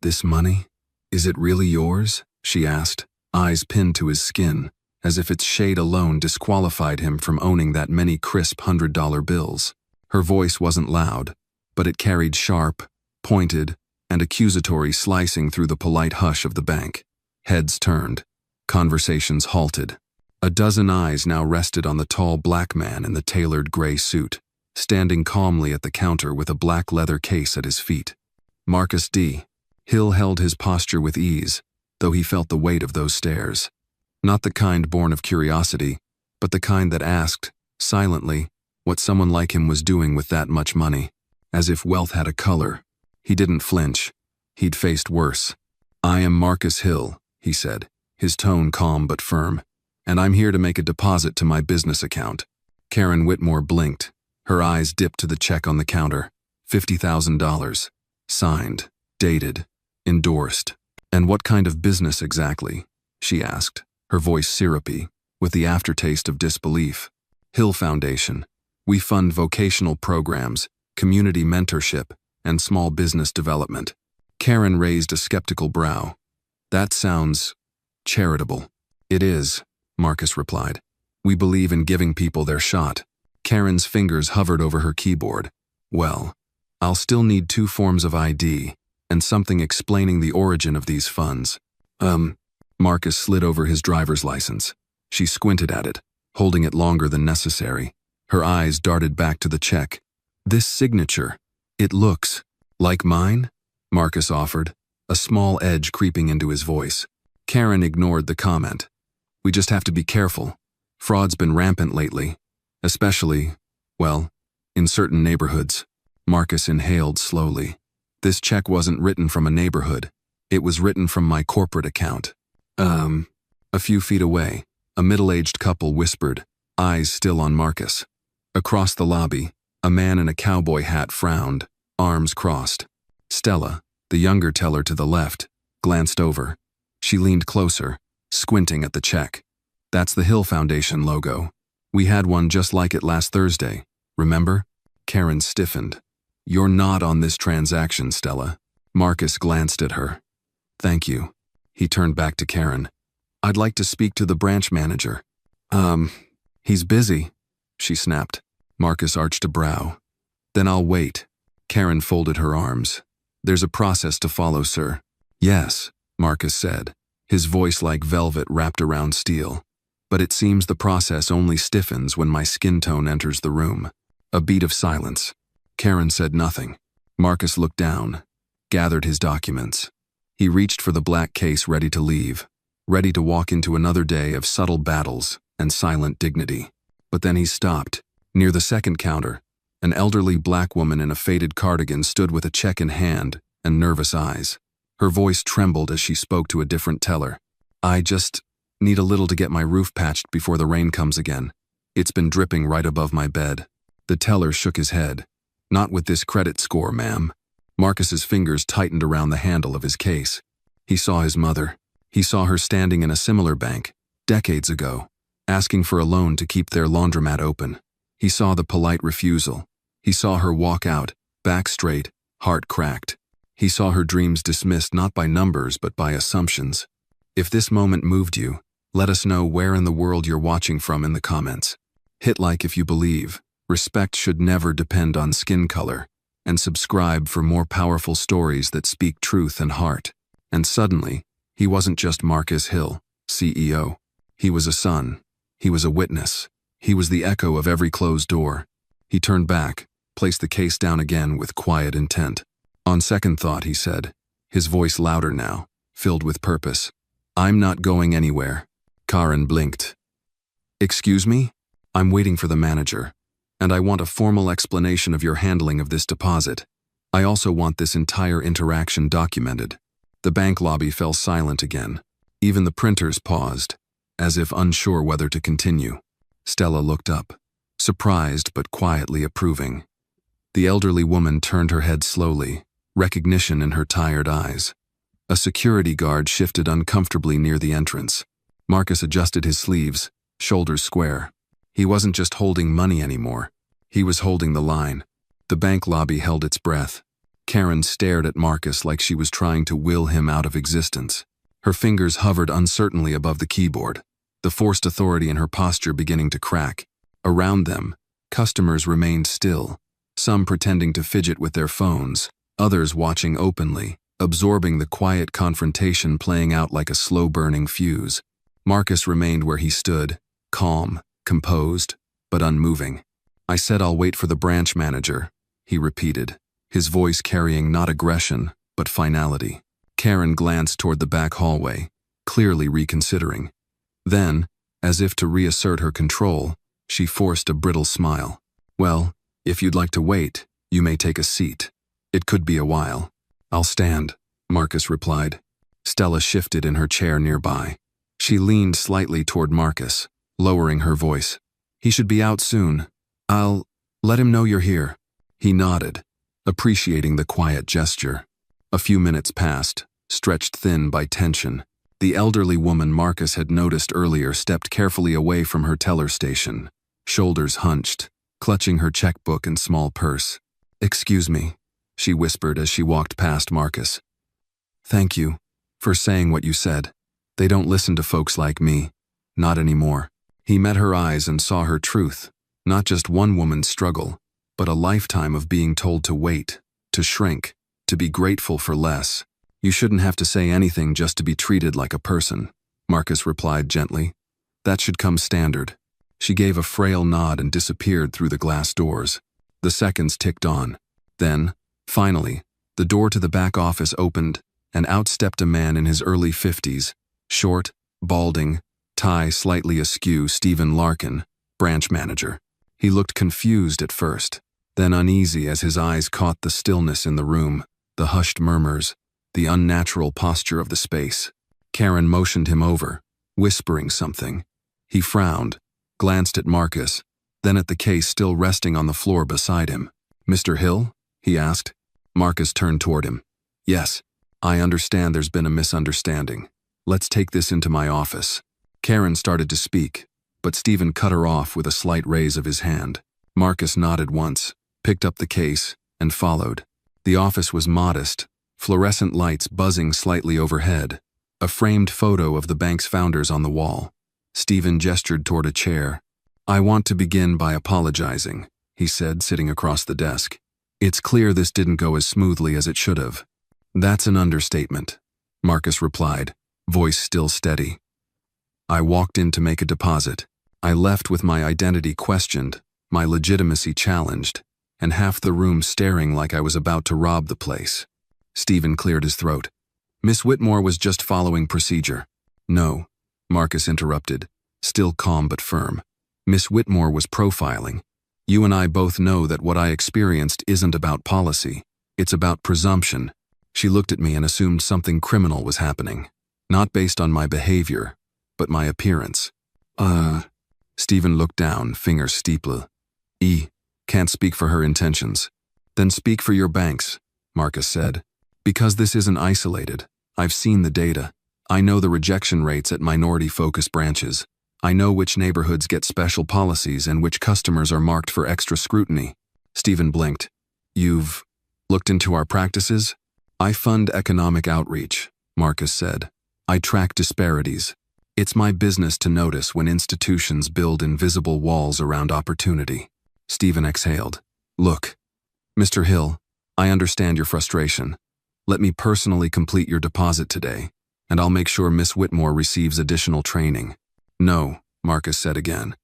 "This money? Is it really yours?" she asked, eyes pinned to his skin, as if its shade alone disqualified him from owning that many crisp $100 bills. Her voice wasn't loud, but it carried sharp, pointed, and accusatory slicing through the polite hush of the bank. Heads turned. Conversations halted. A dozen eyes now rested on the tall black man in the tailored gray suit, standing calmly at the counter with a black leather case at his feet. Marcus D. Hill held his posture with ease, though he felt the weight of those stares. Not the kind born of curiosity, but the kind that asked, silently, what someone like him was doing with that much money. As if wealth had a color. He didn't flinch. He'd faced worse. "I am Marcus Hill," he said, his tone calm but firm, "and I'm here to make a deposit to my business account." Karen Whitmore blinked. Her eyes dipped to the check on the counter. $50,000. Signed, dated, endorsed. "And what kind of business exactly?" she asked, her voice syrupy, with the aftertaste of disbelief. "Hill Foundation. We fund vocational programs, community mentorship, and small business development." Karen raised a skeptical brow. "That sounds charitable." "It is," Marcus replied. "We believe in giving people their shot." Karen's fingers hovered over her keyboard. "Well, I'll still need 2 forms of ID, and something explaining the origin of these funds." Marcus slid over his driver's license. She squinted at it, holding it longer than necessary. Her eyes darted back to the check. "This signature, it looks like mine?" Marcus offered, a small edge creeping into his voice. Karen ignored the comment. "We just have to be careful. Fraud's been rampant lately, especially, well, in certain neighborhoods." Marcus inhaled slowly. "This check wasn't written from a neighborhood. It was written from my corporate account." A few feet away, a middle-aged couple whispered, eyes still on Marcus. Across the lobby, a man in a cowboy hat frowned, arms crossed. Stella, the younger teller to the left, glanced over. She leaned closer, squinting at the check. "That's the Hill Foundation logo. We had one just like it last Thursday, remember?" Karen stiffened. "You're not on this transaction, Stella." Marcus glanced at her. "Thank you." He turned back to Karen. "I'd like to speak to the branch manager." He's busy," she snapped. Marcus arched a brow. "Then I'll wait." Karen folded her arms. "There's a process to follow, sir." "Yes," Marcus said, his voice like velvet wrapped around steel. "But it seems the process only stiffens when my skin tone enters the room." A beat of silence. Karen said nothing. Marcus looked down, gathered his documents. He reached for the black case ready to leave, ready to walk into another day of subtle battles and silent dignity. But then he stopped. Near the second counter, an elderly black woman in a faded cardigan stood with a check in hand and nervous eyes. Her voice trembled as she spoke to a different teller. "I just need a little to get my roof patched before the rain comes again. It's been dripping right above my bed." The teller shook his head. "Not with this credit score, ma'am." Marcus's fingers tightened around the handle of his case. He saw his mother. He saw her standing in a similar bank, decades ago, asking for a loan to keep their laundromat open. He saw the polite refusal. He saw her walk out, back straight, heart cracked. He saw her dreams dismissed not by numbers but by assumptions. If this moment moved you, let us know where in the world you're watching from in the comments. Hit like if you believe. Respect should never depend on skin color. And subscribe for more powerful stories that speak truth and heart. And suddenly, he wasn't just Marcus Hill, CEO. He was a son. He was a witness. He was the echo of every closed door. He turned back, placed the case down again with quiet intent. "On second thought," he said, his voice louder now, filled with purpose, "I'm not going anywhere." Karen blinked. "Excuse me? I'm waiting for the manager. And I want a formal explanation of your handling of this deposit. I also want this entire interaction documented." The bank lobby fell silent again. Even the printers paused, as if unsure whether to continue. Stella looked up, surprised but quietly approving. The elderly woman turned her head slowly, recognition in her tired eyes. A security guard shifted uncomfortably near the entrance. Marcus adjusted his sleeves, shoulders square. He wasn't just holding money anymore. He was holding the line. The bank lobby held its breath. Karen stared at Marcus like she was trying to will him out of existence. Her fingers hovered uncertainly above the keyboard, the forced authority in her posture beginning to crack. Around them, customers remained still, some pretending to fidget with their phones, others watching openly, absorbing the quiet confrontation playing out like a slow-burning fuse. Marcus remained where he stood, calm, composed, but unmoving. "I said I'll wait for the branch manager," he repeated, his voice carrying not aggression, but finality. Karen glanced toward the back hallway, clearly reconsidering. Then, as if to reassert her control, she forced a brittle smile. "Well, if you'd like to wait, you may take a seat. It could be a while." "I'll stand," Marcus replied. Stella shifted in her chair nearby. She leaned slightly toward Marcus, lowering her voice. "He should be out soon. I'll let him know you're here." He nodded, appreciating the quiet gesture. A few minutes passed, stretched thin by tension. The elderly woman Marcus had noticed earlier stepped carefully away from her teller station, shoulders hunched, clutching her checkbook and small purse. "Excuse me," she whispered as she walked past Marcus. "Thank you for saying what you said. They don't listen to folks like me. Not anymore." He met her eyes and saw her truth, not just one woman's struggle, but a lifetime of being told to wait, to shrink, to be grateful for less. "You shouldn't have to say anything just to be treated like a person," Marcus replied gently. "That should come standard." She gave a frail nod and disappeared through the glass doors. The seconds ticked on. Then, finally, the door to the back office opened, and out stepped a man in his early 50s, short, balding, tie slightly askew. Stephen Larkin, branch manager. He looked confused at first, then uneasy as his eyes caught the stillness in the room, the hushed murmurs, the unnatural posture of the space. Karen motioned him over, whispering something. He frowned, glanced at Marcus, then at the case still resting on the floor beside him. "Mr. Hill?" he asked. Marcus turned toward him. "Yes, I understand there's been a misunderstanding. Let's take this into my office." Karen started to speak, but Stephen cut her off with a slight raise of his hand. Marcus nodded once, picked up the case, and followed. The office was modest, fluorescent lights buzzing slightly overhead, a framed photo of the bank's founders on the wall. Stephen gestured toward a chair. "I want to begin by apologizing," he said, sitting across the desk. "It's clear this didn't go as smoothly as it should have." "That's an understatement," Marcus replied, voice still steady. "I walked in to make a deposit. I left with my identity questioned, my legitimacy challenged, and half the room staring like I was about to rob the place." Stephen cleared his throat. "Miss Whitmore was just following procedure." "No," Marcus interrupted, still calm but firm. "Miss Whitmore was profiling. You and I both know that what I experienced isn't about policy. It's about presumption." She looked at me and assumed something criminal was happening, not based on my behavior, but my appearance. Stephen looked down, finger steeple. Can't speak for her intentions." "Then speak for your banks," Marcus said. "Because this isn't isolated. I've seen the data. I know the rejection rates at minority-focused branches. I know which neighborhoods get special policies and which customers are marked for extra scrutiny." Stephen blinked. "You've looked into our practices?" "I fund economic outreach," Marcus said. "I track disparities. It's my business to notice when institutions build invisible walls around opportunity." Stephen exhaled. "Look, Mr. Hill, I understand your frustration. Let me personally complete your deposit today, and I'll make sure Miss Whitmore receives additional training." "No," Marcus said again.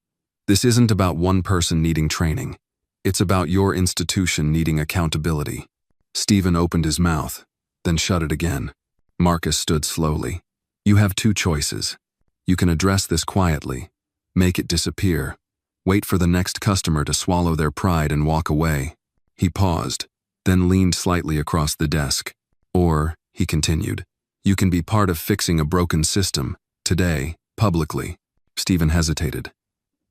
"This isn't about one person needing training. It's about your institution needing accountability." Stephen opened his mouth, then shut it again. Marcus stood slowly. "You have two choices. You can address this quietly, make it disappear, wait for the next customer to swallow their pride and walk away." He paused, then leaned slightly across the desk. "Or," he continued, "you can be part of fixing a broken system, today, publicly." Stephen hesitated.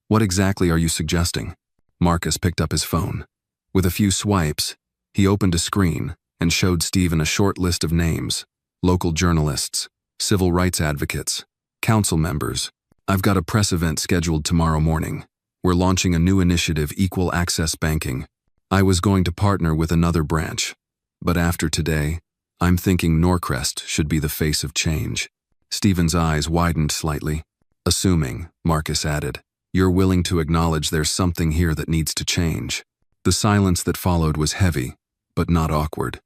"What exactly are you suggesting?" Marcus picked up his phone. With a few swipes, he opened a screen and showed Stephen a short list of names: local journalists, civil rights advocates, council members. "I've got a press event scheduled tomorrow morning. We're launching a new initiative, equal access banking. I was going to partner with another branch, But after today, I'm thinking Norcrest should be the face of change. Stephen's eyes widened slightly. Assuming, Marcus added, you're willing to acknowledge there's something here that needs to change. The silence that followed was heavy, but not awkward.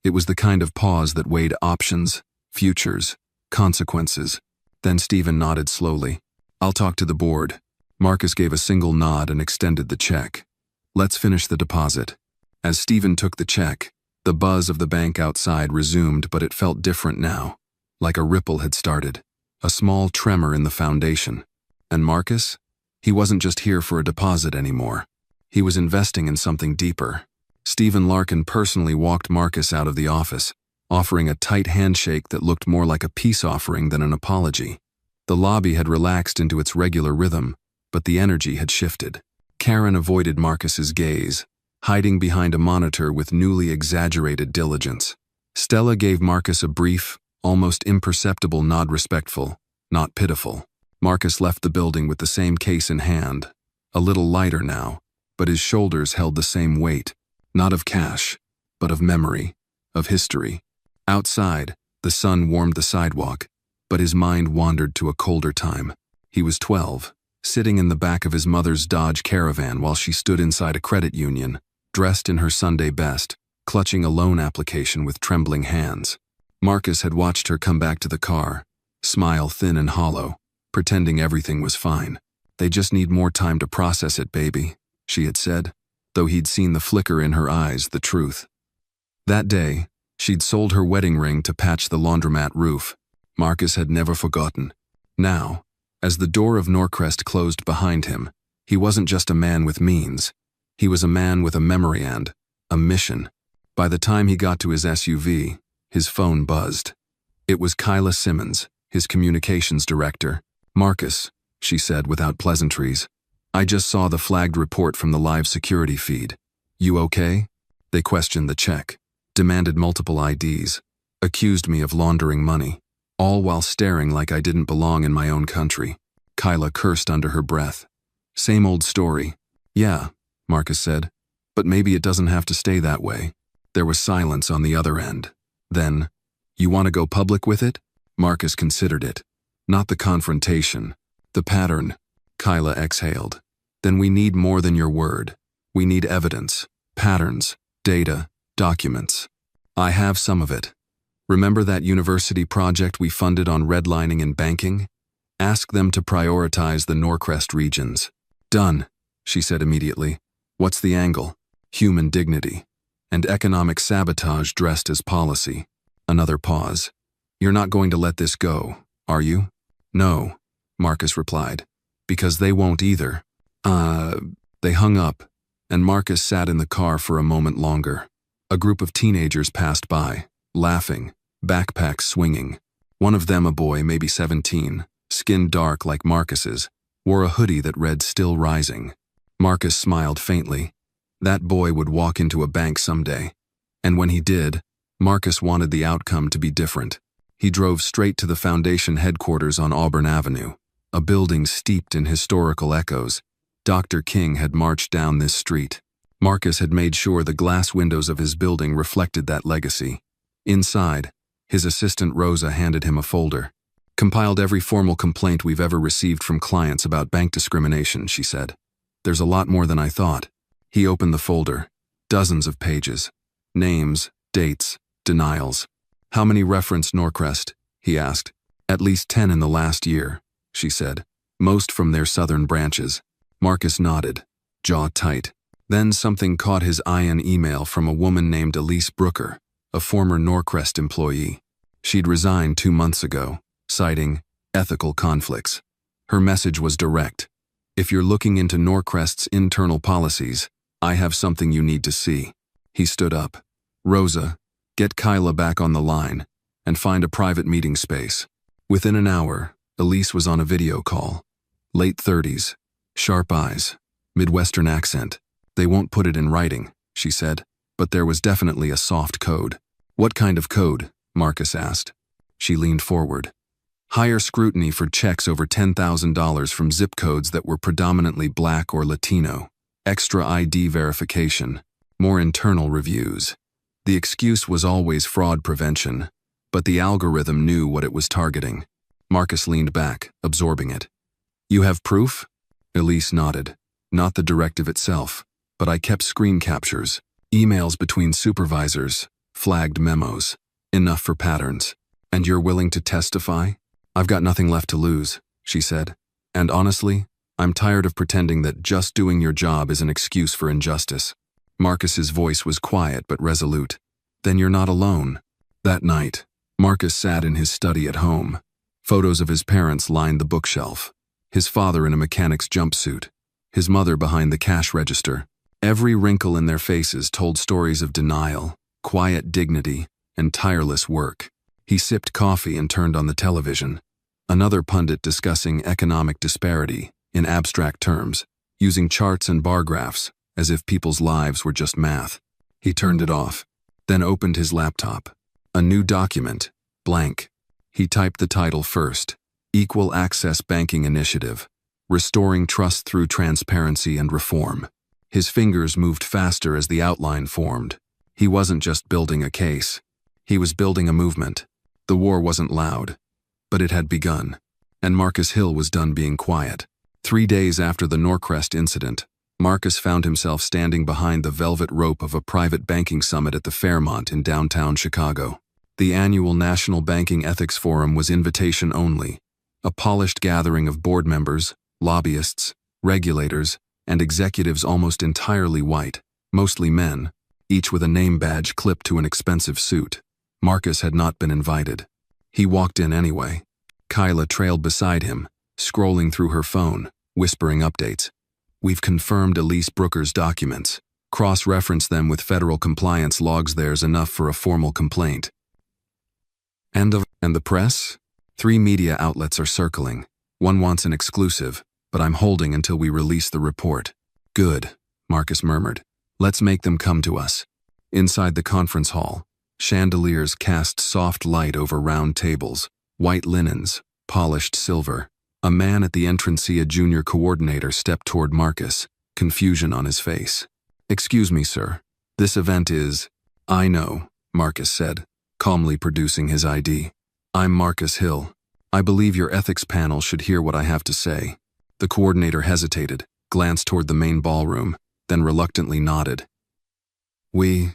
It was the kind of pause that weighed options, futures, consequences. Then Stephen nodded slowly. I'll talk to the board. Marcus gave a single nod and extended the check. Let's finish the deposit. As Stephen took the check, the buzz of the bank outside resumed, but it felt different now. Like a ripple had started, a small tremor in the foundation. And Marcus? He wasn't just here for a deposit anymore. He was investing in something deeper. Stephen Larkin personally walked Marcus out of the office, offering a tight handshake that looked more like a peace offering than an apology. The lobby had relaxed into its regular rhythm, but the energy had shifted. Karen avoided Marcus's gaze, hiding behind a monitor with newly exaggerated diligence. Stella gave Marcus a brief, almost imperceptible nod, respectful, not pitiful. Marcus left the building with the same case in hand, a little lighter now, but his shoulders held the same weight, not of cash, but of memory, of history. Outside, the sun warmed the sidewalk, but his mind wandered to a colder time. He was 12, sitting in the back of his mother's Dodge Caravan while she stood inside a credit union, dressed in her Sunday best, clutching a loan application with trembling hands. Marcus had watched her come back to the car, smile thin and hollow, pretending everything was fine. They just need more time to process it, baby, she had said, though he'd seen the flicker in her eyes, the truth. That day, she'd sold her wedding ring to patch the laundromat roof. Marcus had never forgotten. Now, as the door of Norcrest closed behind him, he wasn't just a man with means. He was a man with a memory and a mission. By the time he got to his SUV, his phone buzzed. It was Kyla Simmons, his communications director. Marcus, she said without pleasantries, I just saw the flagged report from the live security feed. You okay? They questioned the check, demanded multiple IDs, accused me of laundering money, all while staring like I didn't belong in my own country. Kyla cursed under her breath. Same old story. Yeah, Marcus said, but maybe it doesn't have to stay that way. There was silence on the other end. Then, you want to go public with it? Marcus considered it. Not the confrontation, the pattern. Kyla exhaled. Then we need more than your word. We need evidence, patterns, data, documents. I have some of it. Remember that university project we funded on redlining and banking? Ask them to prioritize the Norcrest regions. Done, she said immediately. What's the angle? Human dignity. And economic sabotage dressed as policy. Another pause. You're not going to let this go, are you? No, Marcus replied. Because they won't either. They hung up, and Marcus sat in the car for a moment longer. A group of teenagers passed by, laughing, backpacks swinging. One of them, a boy maybe 17, skin dark like Marcus's, wore a hoodie that read "Still Rising." Marcus smiled faintly. That boy would walk into a bank someday. And when he did, Marcus wanted the outcome to be different. He drove straight to the Foundation headquarters on Auburn Avenue, a building steeped in historical echoes. Dr. King had marched down this street. Marcus had made sure the glass windows of his building reflected that legacy. Inside, his assistant Rosa handed him a folder. Compiled every formal complaint we've ever received from clients about bank discrimination, she said. There's a lot more than I thought. He opened the folder. Dozens of pages. Names, dates, denials. How many referenced Norcrest? He asked. At least 10 in the last year, she said. Most from their southern branches. Marcus nodded, jaw tight. Then something caught his eye, an email from a woman named Elise Brooker, a former Norcrest employee. She'd resigned 2 months ago, citing ethical conflicts. Her message was direct. If you're looking into Norcrest's internal policies, I have something you need to see. He stood up. Rosa, get Kyla back on the line and find a private meeting space. Within an hour, Elise was on a video call. Late 30s, sharp eyes, Midwestern accent. They won't put it in writing, she said, but there was definitely a soft code. What kind of code? Marcus asked. She leaned forward. Higher scrutiny for checks over $10,000 from zip codes that were predominantly Black or Latino. Extra ID verification. More internal reviews. The excuse was always fraud prevention, but the algorithm knew what it was targeting. Marcus leaned back, absorbing it. You have proof? Elise nodded. Not the directive itself, but I kept screen captures, emails between supervisors, flagged memos. Enough for patterns. And you're willing to testify? I've got nothing left to lose, she said. And honestly, I'm tired of pretending that just doing your job is an excuse for injustice. Marcus's voice was quiet but resolute. Then you're not alone. That night, Marcus sat in his study at home. Photos of his parents lined the bookshelf. His father in a mechanic's jumpsuit. His mother behind the cash register. Every wrinkle in their faces told stories of denial, quiet dignity, and tireless work. He sipped coffee and turned on the television. Another pundit discussing economic disparity in abstract terms, using charts and bar graphs as if people's lives were just math. He turned it off, then opened his laptop. A new document, blank. He typed the title first, Equal Access Banking Initiative, Restoring Trust Through Transparency and Reform. His fingers moved faster as the outline formed. He wasn't just building a case. He was building a movement. The war wasn't loud, but it had begun, and Marcus Hill was done being quiet. 3 days after the Norcrest incident, Marcus found himself standing behind the velvet rope of a private banking summit at the Fairmont in downtown Chicago. The annual National Banking Ethics Forum was invitation only, a polished gathering of board members, lobbyists, regulators, and executives almost entirely white, mostly men, each with a name badge clipped to an expensive suit. Marcus had not been invited. He walked in anyway. Kyla trailed beside him, scrolling through her phone, whispering updates. We've confirmed Elise Brooker's documents. Cross-reference them with federal compliance logs. There's enough for a formal complaint. And the press? 3 media outlets are circling. One wants an exclusive, but I'm holding until we release the report. Good, Marcus murmured. Let's make them come to us. Inside the conference hall, chandeliers cast soft light over round tables, white linens, polished silver. A man at the entrance, a junior coordinator, stepped toward Marcus, confusion on his face. Excuse me, sir. This event is… I know, Marcus said, calmly producing his ID. I'm Marcus Hill. I believe your ethics panel should hear what I have to say. The coordinator hesitated, glanced toward the main ballroom, then reluctantly nodded. We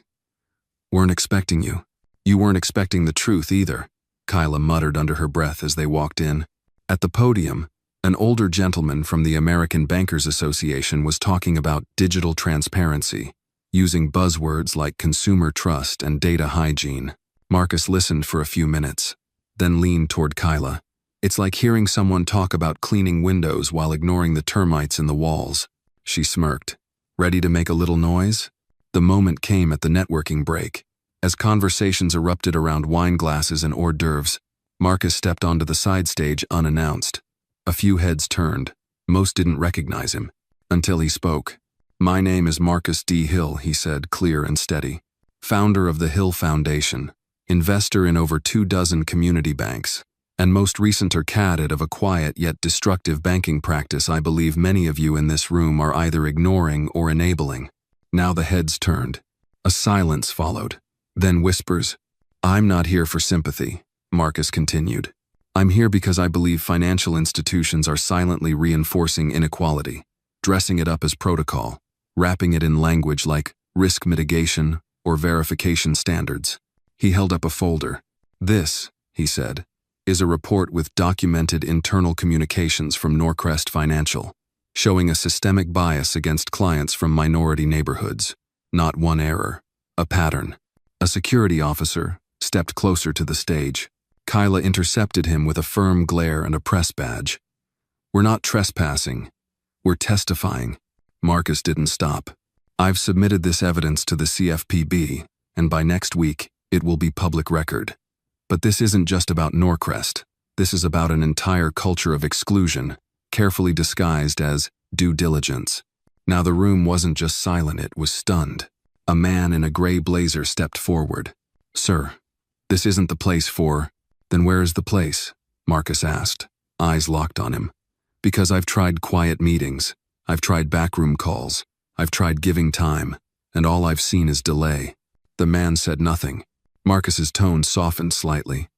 weren't expecting you. You weren't expecting the truth either, Kyla muttered under her breath as they walked in. At the podium, an older gentleman from the American Bankers Association was talking about digital transparency, using buzzwords like consumer trust and data hygiene. Marcus listened for a few minutes, then leaned toward Kyla. It's like hearing someone talk about cleaning windows while ignoring the termites in the walls. She smirked. Ready to make a little noise? The moment came at the networking break. As conversations erupted around wine glasses and hors d'oeuvres, Marcus stepped onto the side stage unannounced. A few heads turned. Most didn't recognize him, until he spoke. My name is Marcus D. Hill, he said, clear and steady. Founder of the Hill Foundation, investor in over 24 community banks, and most recenter cadet of a quiet yet destructive banking practice I believe many of you in this room are either ignoring or enabling. Now the heads turned. A silence followed. Then whispers. I'm not here for sympathy, Marcus continued. I'm here because I believe financial institutions are silently reinforcing inequality, dressing it up as protocol, wrapping it in language like risk mitigation or verification standards. He held up a folder. This, he said, is a report with documented internal communications from Norcrest Financial, showing a systemic bias against clients from minority neighborhoods. Not one error, a pattern. A security officer stepped closer to the stage. Kyla intercepted him with a firm glare and a press badge. We're not trespassing. We're testifying. Marcus didn't stop. I've submitted this evidence to the CFPB, and by next week, it will be public record. But this isn't just about Norcrest. This is about an entire culture of exclusion, carefully disguised as due diligence. Now the room wasn't just silent, it was stunned. A man in a gray blazer stepped forward. Sir, this isn't the place for… Then where is the place? Marcus asked, eyes locked on him. Because I've tried quiet meetings, I've tried backroom calls, I've tried giving time, and all I've seen is delay. The man said nothing. Marcus's tone softened slightly.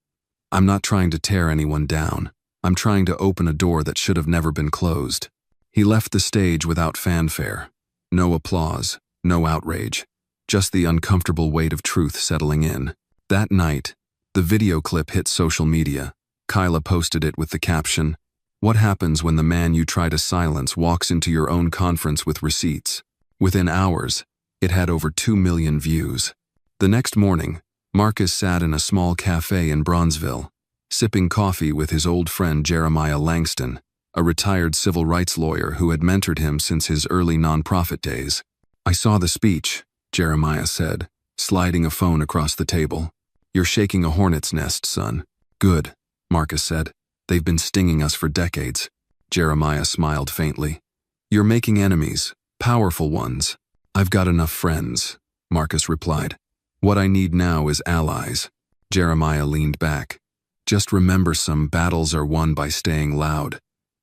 I'm not trying to tear anyone down. I'm trying to open a door that should have never been closed. He left the stage without fanfare. No applause, no outrage. Just the uncomfortable weight of truth settling in. That night, the video clip hit social media. Kyla posted it with the caption, "What happens when the man you try to silence walks into your own conference with receipts?" Within hours, it had over 2 million views. The next morning, Marcus sat in a small cafe in Bronzeville, sipping coffee with his old friend Jeremiah Langston, a retired civil rights lawyer who had mentored him since his early nonprofit days. "I saw the speech," Jeremiah said, sliding a phone across the table. "You're shaking a hornet's nest, son." "Good," Marcus said. "They've been stinging us for decades." Jeremiah smiled faintly. "You're making enemies, powerful ones." "I've got enough friends," Marcus replied. "What I need now is allies." Jeremiah leaned back. "Just remember, some battles are won by staying loud,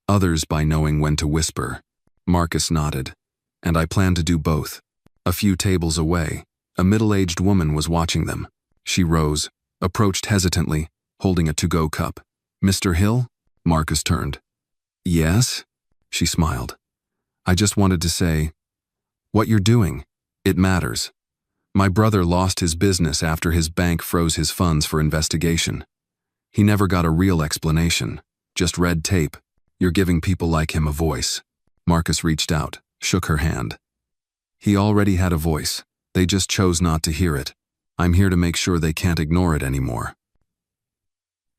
others by knowing when to whisper." Marcus nodded. "And I plan to do both." A few tables away, a middle-aged woman was watching them. She rose, approached hesitantly, holding a to-go cup. "Mr. Hill?" Marcus turned. "Yes?" She smiled. "I just wanted to say, what you're doing, it matters. My brother lost his business after his bank froze his funds for investigation. He never got a real explanation, just red tape. You're giving people like him a voice." Marcus reached out, shook her hand. He already had a voice. They just chose not to hear it. I'm here to make sure they can't ignore it anymore.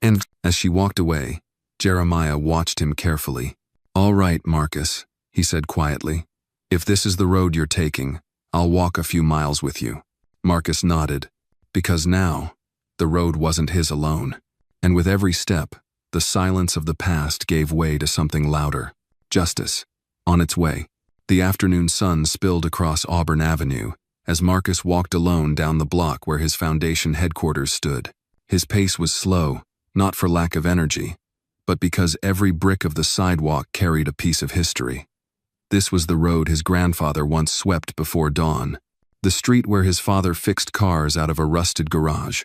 And as she walked away, Jeremiah watched him carefully. "All right, Marcus," he said quietly. "If this is the road you're taking, I'll walk a few miles with you." Marcus nodded, because now, the road wasn't his alone. And with every step, the silence of the past gave way to something louder. Justice. On its way. The afternoon sun spilled across Auburn Avenue as Marcus walked alone down the block where his foundation headquarters stood. His pace was slow, not for lack of energy, but because every brick of the sidewalk carried a piece of history. This was the road his grandfather once swept before dawn, the street where his father fixed cars out of a rusted garage.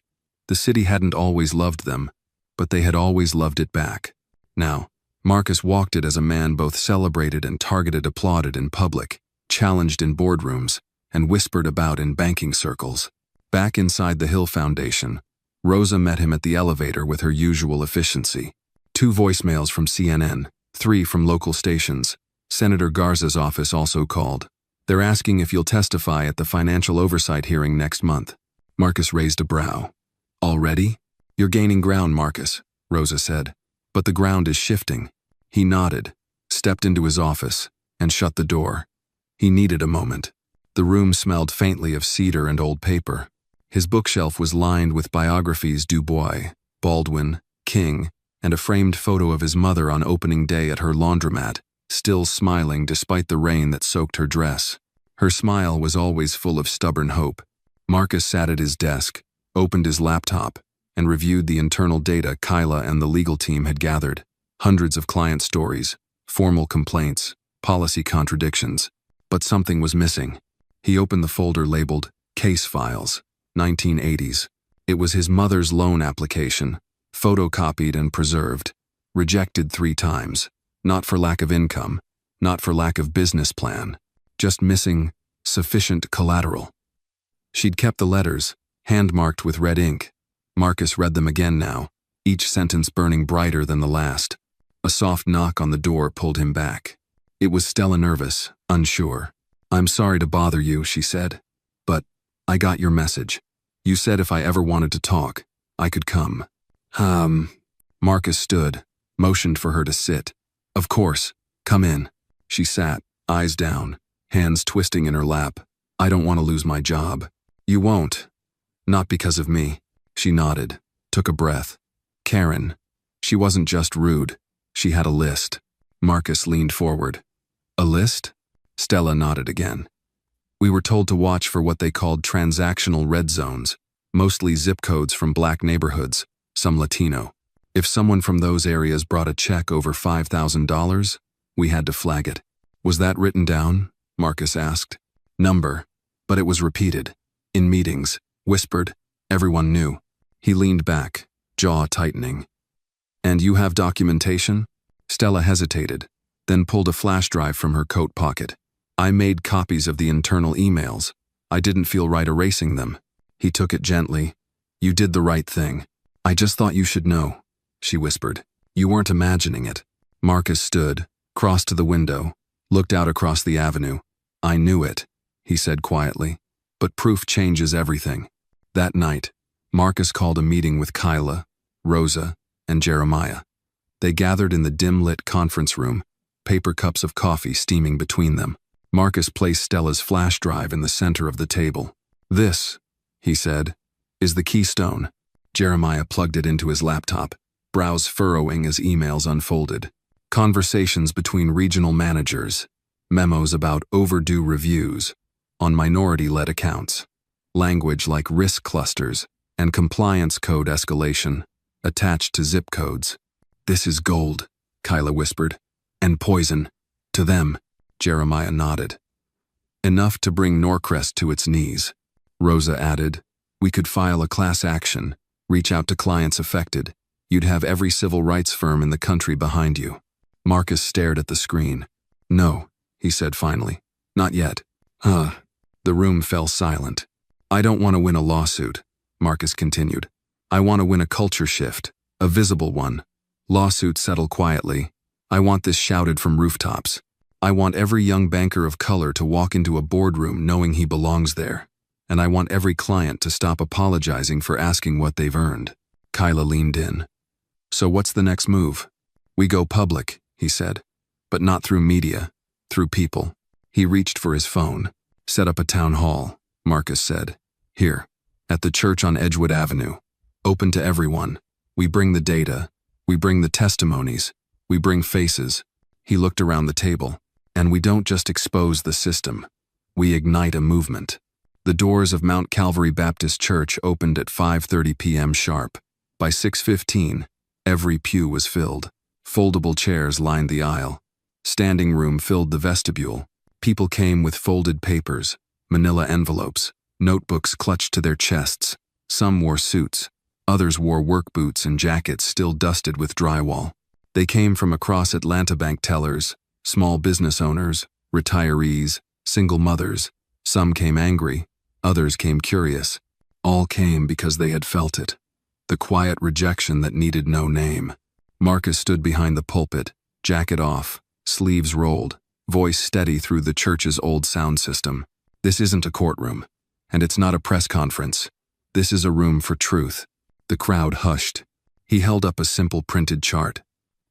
The city hadn't always loved them, but they had always loved it back. Now, Marcus walked it as a man both celebrated and targeted, applauded in public, challenged in boardrooms, and whispered about in banking circles. Back inside the Hill Foundation, Rosa met him at the elevator with her usual efficiency. 2 voicemails from CNN, 3 from local stations. Senator Garza's office also called. "They're asking if you'll testify at the financial oversight hearing next month." Marcus raised a brow. "Already?" "You're gaining ground, Marcus," Rosa said. "But the ground is shifting." He nodded, stepped into his office, and shut the door. He needed a moment. The room smelled faintly of cedar and old paper. His bookshelf was lined with biographies: Du Bois, Baldwin, King, and a framed photo of his mother on opening day at her laundromat, still smiling despite the rain that soaked her dress. Her smile was always full of stubborn hope. Marcus sat at his desk, opened his laptop, and reviewed the internal data Kyla and the legal team had gathered. Hundreds of client stories, formal complaints, policy contradictions. But something was missing. He opened the folder labeled Case Files, 1980s. It was his mother's loan application, photocopied and preserved, rejected 3 times. Not for lack of income, not for lack of business plan, just missing sufficient collateral. She'd kept the letters, hand-marked with red ink. Marcus read them again now, each sentence burning brighter than the last. A soft knock on the door pulled him back. It was Stella, nervous, unsure. "I'm sorry to bother you," she said, "but I got your message. You said if I ever wanted to talk, I could come." Marcus stood, motioned for her to sit. "Of course, come in." She sat, eyes down, hands twisting in her lap. "I don't want to lose my job." "You won't. Not because of me." She nodded, took a breath. Karen. She wasn't just rude. She had a list. Marcus leaned forward. "A list?" Stella nodded again. "We were told to watch for what they called transactional red zones, mostly zip codes from black neighborhoods, some Latino. If someone from those areas brought a check over $5,000, we had to flag it." "Was that written down?" Marcus asked. "Number, but it was repeated. In meetings, whispered. Everyone knew. He leaned back, jaw tightening. And you have documentation? Stella hesitated, then pulled a flash drive from her coat pocket. I made copies of the internal emails. I didn't feel right erasing them. He took it gently. You did the right thing. I just thought you should know, she whispered. You weren't imagining it. Marcus stood, crossed to the window, looked out across the avenue. I knew it, he said quietly. But proof changes everything. That night, Marcus called a meeting with Kyla, Rosa, and Jeremiah. They gathered in the dim-lit conference room, paper cups of coffee steaming between them. Marcus placed Stella's flash drive in the center of the table. This, he said, is the keystone. Jeremiah plugged it into his laptop, brows furrowing as emails unfolded. Conversations between regional managers, memos about overdue reviews, on minority-led accounts, language like risk clusters and compliance code escalation attached to zip codes. This is gold, Kyla whispered. And poison. To them, Jeremiah nodded. Enough to bring Norcrest to its knees. Rosa added, we could file a class action, reach out to clients affected. You'd have every civil rights firm in the country behind you. Marcus stared at the screen. No, he said finally. Not yet. The room fell silent. I don't want to win a lawsuit, Marcus continued. I want to win a culture shift, a visible one. Lawsuits settle quietly. I want this shouted from rooftops. I want every young banker of color to walk into a boardroom knowing he belongs there. And I want every client to stop apologizing for asking what they've earned. Kyla leaned in. So what's the next move? We go public, he said. But not through media, through people. He reached for his phone. Set up a town hall, Marcus said. Here, at the church on Edgewood Avenue. Open to everyone. We bring the data. We bring the testimonies. We bring faces. He looked around the table. And we don't just expose the system. We ignite a movement. The doors of Mount Calvary Baptist Church opened at 5:30 p.m. sharp. By 6:15, every pew was filled. Foldable chairs lined the aisle. Standing room filled the vestibule. People came with folded papers, manila envelopes, notebooks clutched to their chests. Some wore suits. Others wore work boots and jackets still dusted with drywall. They came from across Atlanta bank tellers, small business owners, retirees, single mothers. Some came angry. Others came curious. All came because they had felt it. The quiet rejection that needed no name. Marcus stood behind the pulpit, jacket off, sleeves rolled, voice steady through the church's old sound system. This isn't a courtroom, and it's not a press conference. This is a room for truth. The crowd hushed. He held up a simple printed chart.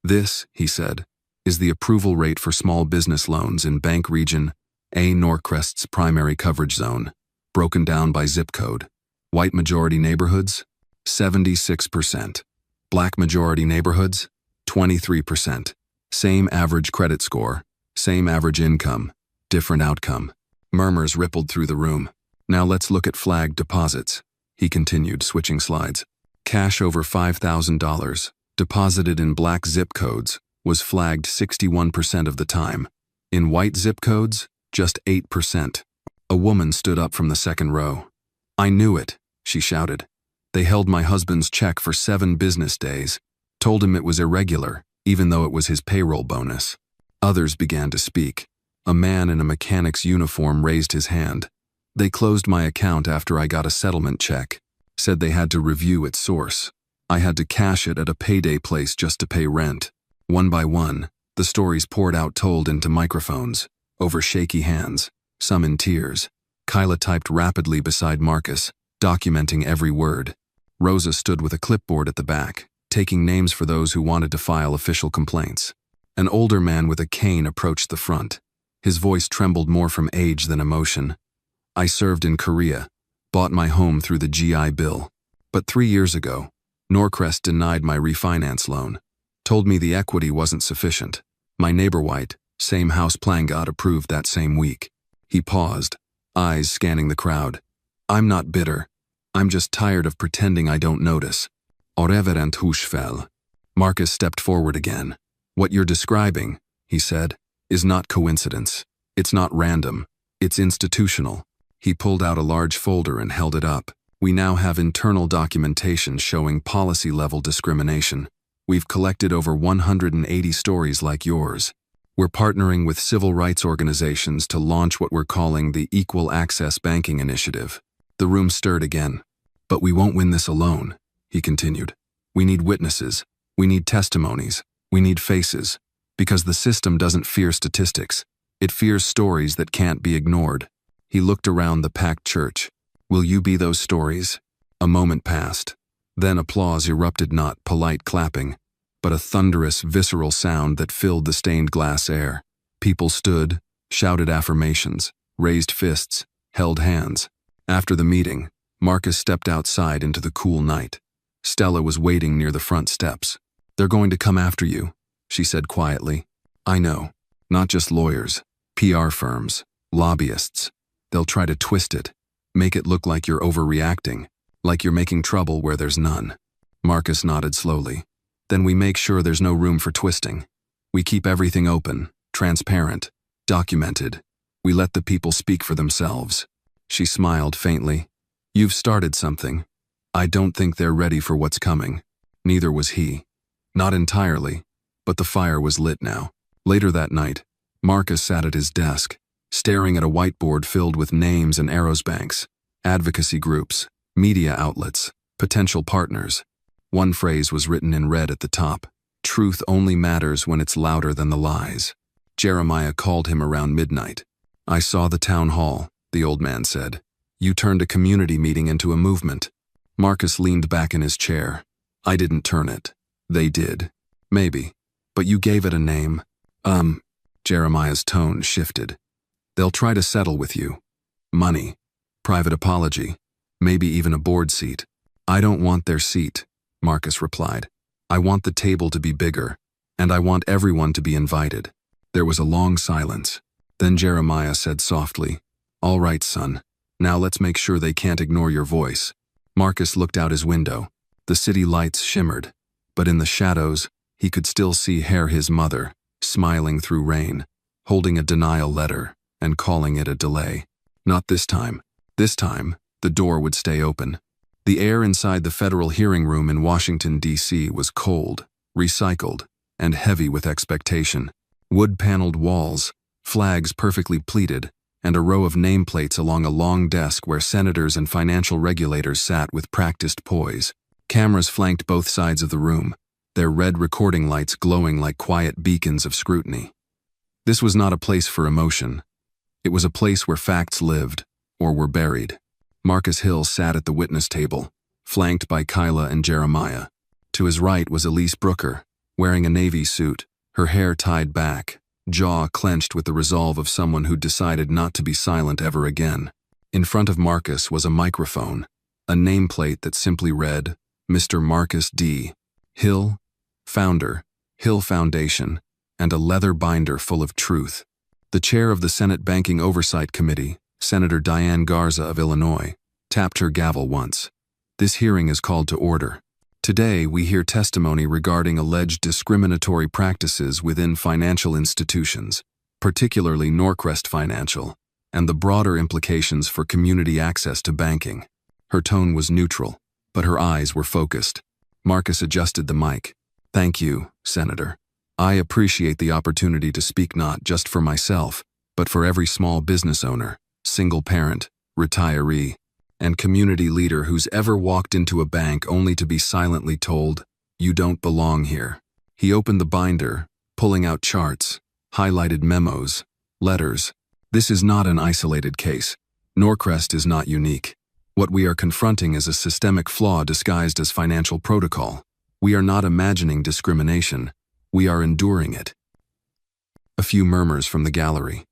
This, he said, is the approval rate for small business loans in Bank Region A, Norcrest's primary coverage zone, broken down by zip code. White majority neighborhoods, 76%. Black majority neighborhoods, 23%. Same average credit score, same average income, different outcome. Murmurs rippled through the room. Now let's look at flagged deposits, he continued, switching slides. Cash over $5,000, deposited in black zip codes, was flagged 61% of the time. In white zip codes, just 8%. A woman stood up from the second row. I knew it, she shouted. They held my husband's check for 7 business days, told him it was irregular, even though it was his payroll bonus. Others began to speak. A man in a mechanic's uniform raised his hand. They closed my account after I got a settlement check, said they had to review its source. I had to cash it at a payday place just to pay rent. One by one, the stories poured out told into microphones, over shaky hands, some in tears. Kyla typed rapidly beside Marcus, documenting every word. Rosa stood with a clipboard at the back, taking names for those who wanted to file official complaints. An older man with a cane approached the front. His voice trembled more from age than emotion. I served in Korea, bought my home through the GI Bill. But 3 years ago, Norcrest denied my refinance loan, told me the equity wasn't sufficient. My neighbor White, same house plan got approved that same week. He paused, eyes scanning the crowd. I'm not bitter. I'm just tired of pretending I don't notice. Oreverent Hushfell. Marcus stepped forward again. What you're describing, he said, is not coincidence. It's not random. It's institutional. He pulled out a large folder and held it up. We now have internal documentation showing policy-level discrimination. We've collected over 180 stories like yours. We're partnering with civil rights organizations to launch what we're calling the Equal Access Banking Initiative. The room stirred again. But we won't win this alone, he continued. We need witnesses. We need testimonies. We need faces. Because the system doesn't fear statistics. It fears stories that can't be ignored. He looked around the packed church. Will you be those stories? A moment passed. Then applause erupted, not polite clapping, but a thunderous, visceral sound that filled the stained glass air. People stood, shouted affirmations, raised fists, held hands. After the meeting, Marcus stepped outside into the cool night. Stella was waiting near the front steps. They're going to come after you, she said quietly. I know. Not just lawyers, PR firms, lobbyists. They'll try to twist it, make it look like you're overreacting, like you're making trouble where there's none. Marcus nodded slowly. Then we make sure there's no room for twisting. We keep everything open, transparent, documented. We let the people speak for themselves. She smiled faintly. You've started something. I don't think they're ready for what's coming. Neither was he. Not entirely, but the fire was lit now. Later that night, Marcus sat at his desk, staring at a whiteboard filled with names and arrows banks, advocacy groups, media outlets, potential partners. One phrase was written in red at the top. Truth only matters when it's louder than the lies. Jeremiah called him around midnight. I saw the town hall, the old man said. You turned a community meeting into a movement. Marcus leaned back in his chair. I didn't turn it. They did. Maybe. But you gave it a name. Jeremiah's tone shifted. They'll try to settle with you. Money. Private apology. Maybe even a board seat. I don't want their seat, Marcus replied. I want the table to be bigger, and I want everyone to be invited. There was a long silence. Then Jeremiah said softly, All right, son. Now let's make sure they can't ignore your voice. Marcus looked out his window. The city lights shimmered, but in the shadows, he could still see his mother, smiling through rain, holding a denial letter and calling it a delay. Not this time. This time, the door would stay open. The air inside the federal hearing room in Washington, D.C. was cold, recycled, and heavy with expectation. Wood-paneled walls, flags perfectly pleated, and a row of nameplates along a long desk where senators and financial regulators sat with practiced poise. Cameras flanked both sides of the room, their red recording lights glowing like quiet beacons of scrutiny. This was not a place for emotion. It was a place where facts lived, or were buried. Marcus Hill sat at the witness table, flanked by Kyla and Jeremiah. To his right was Elise Brooker, wearing a navy suit, her hair tied back, jaw clenched with the resolve of someone who'd decided not to be silent ever again. In front of Marcus was a microphone, a nameplate that simply read, Mr. Marcus D. Hill, founder, Hill Foundation, and a leather binder full of truth. The chair of the Senate Banking Oversight Committee, Senator Diane Garza of Illinois, tapped her gavel once. This hearing is called to order. Today, we hear testimony regarding alleged discriminatory practices within financial institutions, particularly Norcrest Financial, and the broader implications for community access to banking. Her tone was neutral, but her eyes were focused. Marcus adjusted the mic. Thank you, Senator. I appreciate the opportunity to speak not just for myself, but for every small business owner, single parent, retiree, and community leader who's ever walked into a bank only to be silently told, you don't belong here. He opened the binder, pulling out charts, highlighted memos, letters. This is not an isolated case. Norcrest is not unique. What we are confronting is a systemic flaw disguised as financial protocol. We are not imagining discrimination. We are enduring it. A few murmurs from the gallery.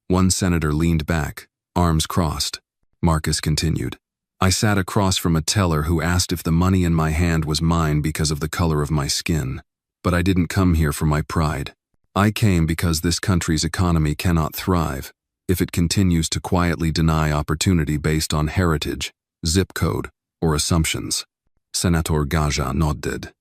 One senator leaned back, arms crossed. Marcus continued. I sat across from a teller who asked if the money in my hand was mine because of the color of my skin. But I didn't come here for my pride. I came because this country's economy cannot thrive if it continues to quietly deny opportunity based on heritage, zip code, or assumptions. Senator Gaja nodded.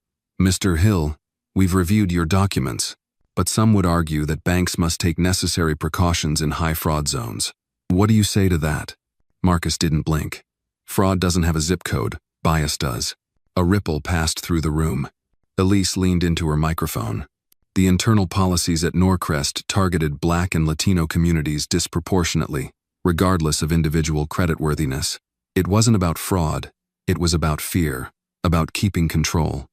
Mr. Hill, we've reviewed your documents, but some would argue that banks must take necessary precautions in high fraud zones. What do you say to that? Marcus didn't blink. Fraud doesn't have a zip code, bias does. A ripple passed through the room. Elise leaned into her microphone. The internal policies at Norcrest targeted Black and Latino communities disproportionately, regardless of individual creditworthiness. It wasn't about fraud, it was about fear, about keeping control.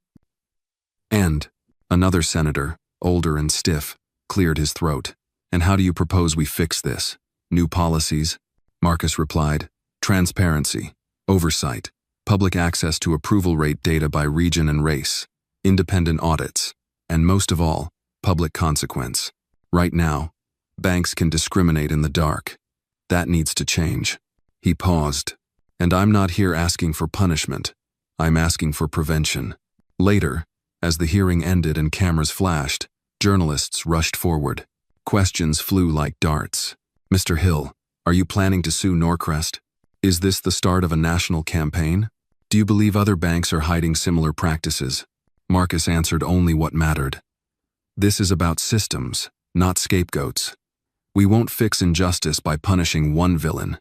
And another senator, older and stiff, cleared his throat. And how do you propose we fix this? New policies? Marcus replied. Transparency, oversight, public access to approval rate data by region and race, independent audits, and most of all, public consequence. Right now, banks can discriminate in the dark. That needs to change. He paused. And I'm not here asking for punishment. I'm asking for prevention. Later, as the hearing ended and cameras flashed, journalists rushed forward. Questions flew like darts. Mr. Hill, are you planning to sue Norcrest? Is this the start of a national campaign? Do you believe other banks are hiding similar practices? Marcus answered only what mattered. This is about systems, not scapegoats. We won't fix injustice by punishing one villain.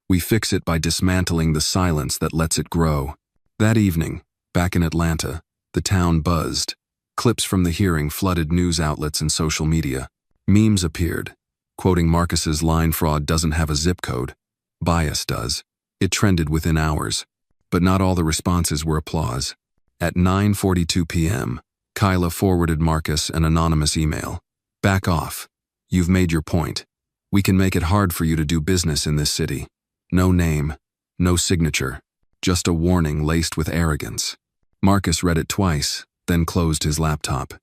We fix it by dismantling the silence that lets it grow. That evening, back in Atlanta, the town buzzed. Clips from the hearing flooded news outlets and social media. Memes appeared, quoting Marcus's line, fraud doesn't have a zip code. Bias does. It trended within hours. But not all the responses were applause. At 9:42 p.m., Kyla forwarded Marcus an anonymous email. Back off. You've made your point. We can make it hard for you to do business in this city. No name, no signature, just a warning laced with arrogance. Marcus read it twice, then closed his laptop.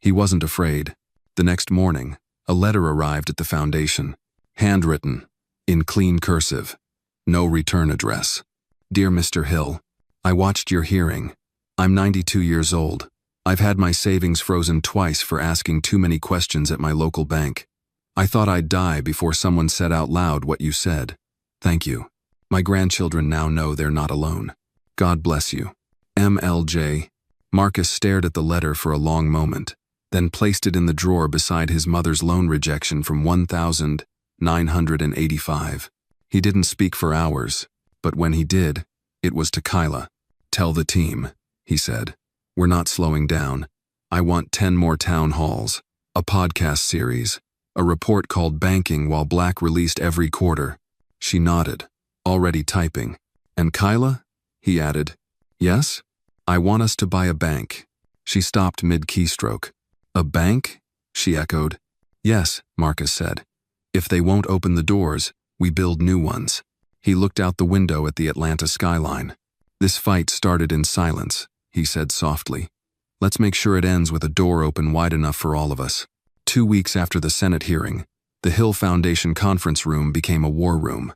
He wasn't afraid. The next morning, a letter arrived at the foundation, handwritten, in clean cursive. No return address. Dear Mr. Hill, I watched your hearing. I'm 92 years old. I've had my savings frozen twice for asking too many questions at my local bank. I thought I'd die before someone said out loud what you said. Thank you. My grandchildren now know they're not alone. God bless you. MLJ. Marcus stared at the letter for a long moment, then placed it in the drawer beside his mother's loan rejection from 1,985. He didn't speak for hours, but when he did, it was to Kyla. Tell the team, he said. We're not slowing down. I want 10 more town halls, a podcast series, a report called Banking While Black released every quarter. She nodded, already typing. And Kyla? He added. Yes? I want us to buy a bank. She stopped mid-keystroke. A bank? She echoed. Yes, Marcus said. If they won't open the doors, we build new ones. He looked out the window at the Atlanta skyline. This fight started in silence, he said softly. Let's make sure it ends with a door open wide enough for all of us. 2 weeks after the Senate hearing, the Hill Foundation conference room became a war room.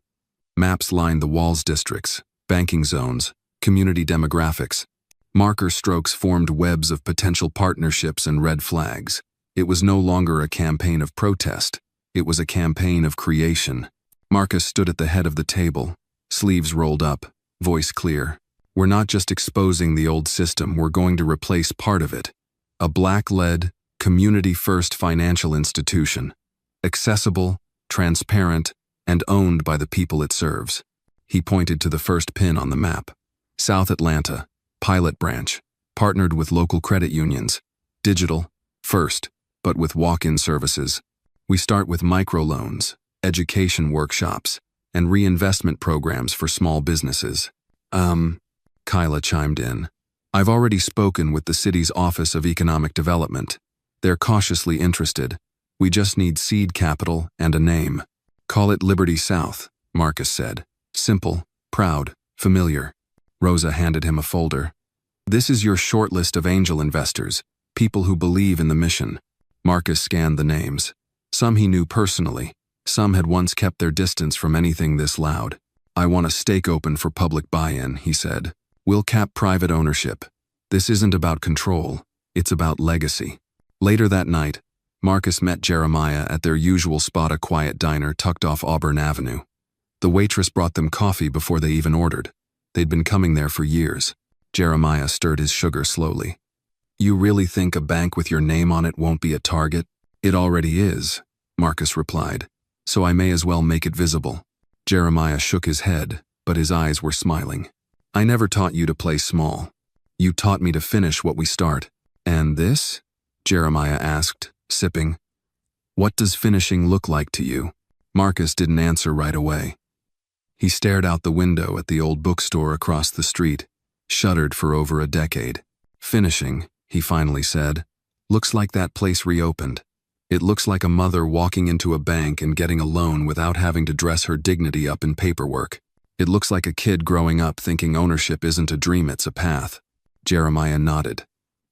Maps lined the walls, districts, banking zones, community demographics. Marker strokes formed webs of potential partnerships and red flags. It was no longer a campaign of protest. It was a campaign of creation. Marcus stood at the head of the table, sleeves rolled up, voice clear. We're not just exposing the old system, we're going to replace part of it. A Black-led, community-first financial institution. Accessible, transparent, and owned by the people it serves. He pointed to the first pin on the map. South Atlanta, pilot branch, partnered with local credit unions. Digital, first, but with walk-in services. We start with microloans, education workshops, and reinvestment programs for small businesses. Kyla chimed in. I've already spoken with the city's Office of Economic Development. They're cautiously interested. We just need seed capital and a name. Call it Liberty South, Marcus said. Simple, proud, familiar. Rosa handed him a folder. This is your short list of angel investors, people who believe in the mission. Marcus scanned the names. Some he knew personally. Some had once kept their distance from anything this loud. I want a stake open for public buy-in, he said. We'll cap private ownership. This isn't about control. It's about legacy. Later that night, Marcus met Jeremiah at their usual spot, a quiet diner tucked off Auburn Avenue. The waitress brought them coffee before they even ordered. They'd been coming there for years. Jeremiah stirred his sugar slowly. You really think a bank with your name on it won't be a target? It already is, Marcus replied. So I may as well make it visible. Jeremiah shook his head. but his eyes were smiling. I never taught you to play small. You taught me to finish what we start. And this? Jeremiah asked, sipping. What does finishing look like to you? Marcus didn't answer right away. He stared out the window at the old bookstore across the street, shuttered for over a decade. Finishing, he finally said, looks like that place reopened. It looks like a mother walking into a bank and getting a loan without having to dress her dignity up in paperwork. It looks like a kid growing up thinking ownership isn't a dream, it's a path. Jeremiah nodded.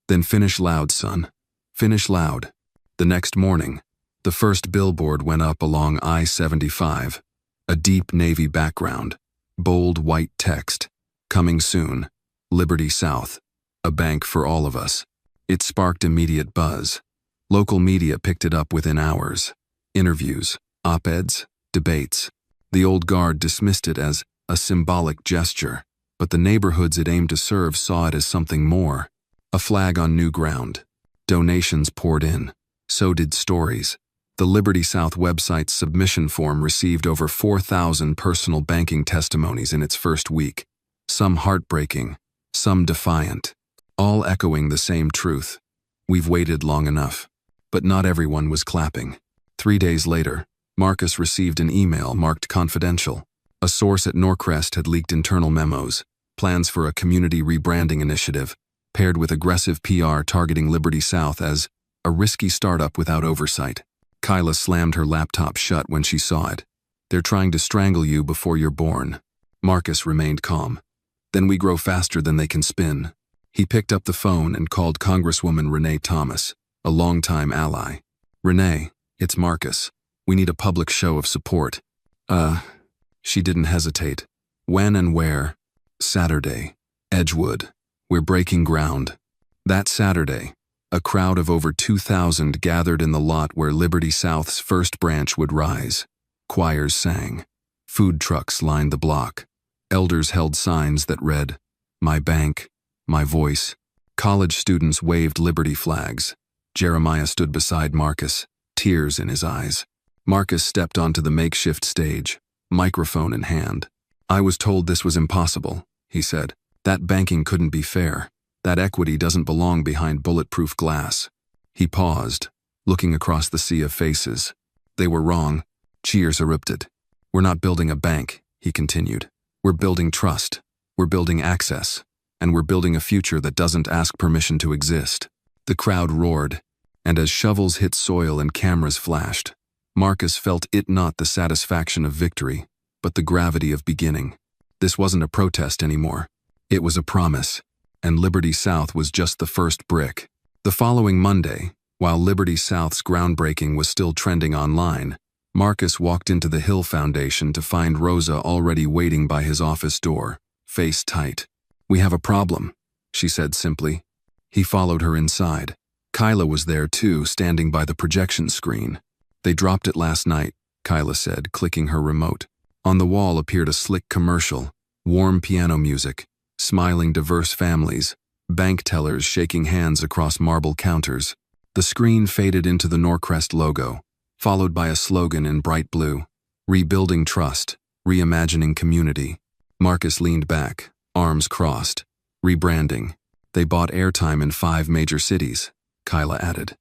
Then finish loud, son. Finish loud. The next morning, the first billboard went up along I-75. A deep navy background, bold white text. Coming soon. Liberty South. A bank for all of us. It sparked immediate buzz. Local media picked it up within hours. Interviews, op-eds, debates. The old guard dismissed it as a symbolic gesture, but the neighborhoods it aimed to serve saw it as something more. A flag on new ground. Donations poured in. So did stories. The Liberty South website's submission form received over 4,000 personal banking testimonies in its first week. Some heartbreaking, some defiant, all echoing the same truth. We've waited long enough. But not everyone was clapping. 3 days later, Marcus received an email marked confidential. A source at Norcrest had leaked internal memos, plans for a community rebranding initiative, paired with aggressive PR targeting Liberty South as a risky startup without oversight. Kyla slammed her laptop shut when she saw it. They're trying to strangle you before you're born. Marcus remained calm. Then we grow faster than they can spin. He picked up the phone and called Congresswoman Renee Thomas, a longtime ally. Renee, it's Marcus. We need a public show of support. She didn't hesitate. When and where? Saturday. Edgewood. We're breaking ground. That Saturday, a crowd of over 2,000 gathered in the lot where Liberty South's first branch would rise. Choirs sang. Food trucks lined the block. Elders held signs that read, "My bank, my voice." College students waved Liberty flags. Jeremiah stood beside Marcus, tears in his eyes. Marcus stepped onto the makeshift stage, microphone in hand. I was told this was impossible, he said. That banking couldn't be fair. That equity doesn't belong behind bulletproof glass. He paused, looking across the sea of faces. They were wrong. Cheers erupted. We're not building a bank, he continued. We're building trust. We're building access. And we're building a future that doesn't ask permission to exist. The crowd roared, and as shovels hit soil and cameras flashed, Marcus felt it not the satisfaction of victory, but the gravity of beginning. This wasn't a protest anymore. It was a promise, and Liberty South was just the first brick. The following Monday, while Liberty South's groundbreaking was still trending online, Marcus walked into the Hill Foundation to find Rosa already waiting by his office door, face tight. We have a problem, she said simply. He followed her inside. Kyla was there too, standing by the projection screen. They dropped it last night, Kyla said, clicking her remote. On the wall appeared a slick commercial, warm piano music, smiling diverse families, bank tellers shaking hands across marble counters. The screen faded into the Norcrest logo, followed by a slogan in bright blue, "Rebuilding trust, reimagining community." Marcus leaned back, arms crossed. Rebranding. They bought airtime in 5 major cities, Kyla added.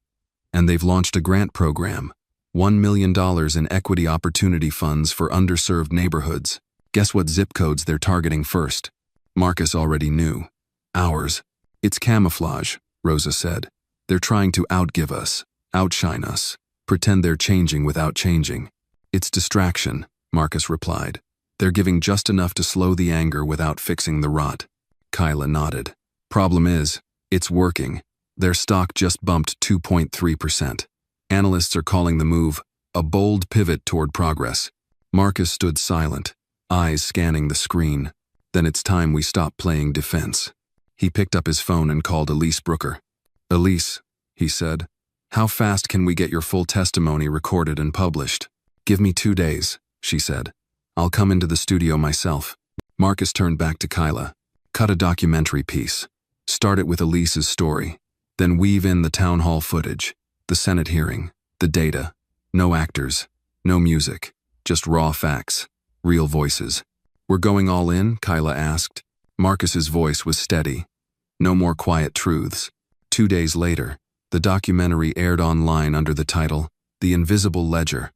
And they've launched a grant program, $1 million in equity opportunity funds for underserved neighborhoods. Guess what zip codes they're targeting first? Marcus already knew. Ours. It's camouflage, Rosa said. They're trying to outgive us, outshine us, pretend they're changing without changing. It's distraction, Marcus replied. They're giving just enough to slow the anger without fixing the rot. Kyla nodded. Problem is, it's working. Their stock just bumped 2.3%. Analysts are calling the move a bold pivot toward progress. Marcus stood silent, eyes scanning the screen. Then it's time we stop playing defense. He picked up his phone and called Elise Brooker. Elise, he said, how fast can we get your full testimony recorded and published? Give me 2 days, she said. I'll come into the studio myself. Marcus turned back to Kyla. Cut a documentary piece. Start it with Elise's story. Then weave in the town hall footage, the Senate hearing, the data. No actors, no music, just raw facts, real voices. "We're going all in?" Kyla asked. Marcus's voice was steady. No more quiet truths. 2 days later, the documentary aired online under the title, The Invisible Ledger.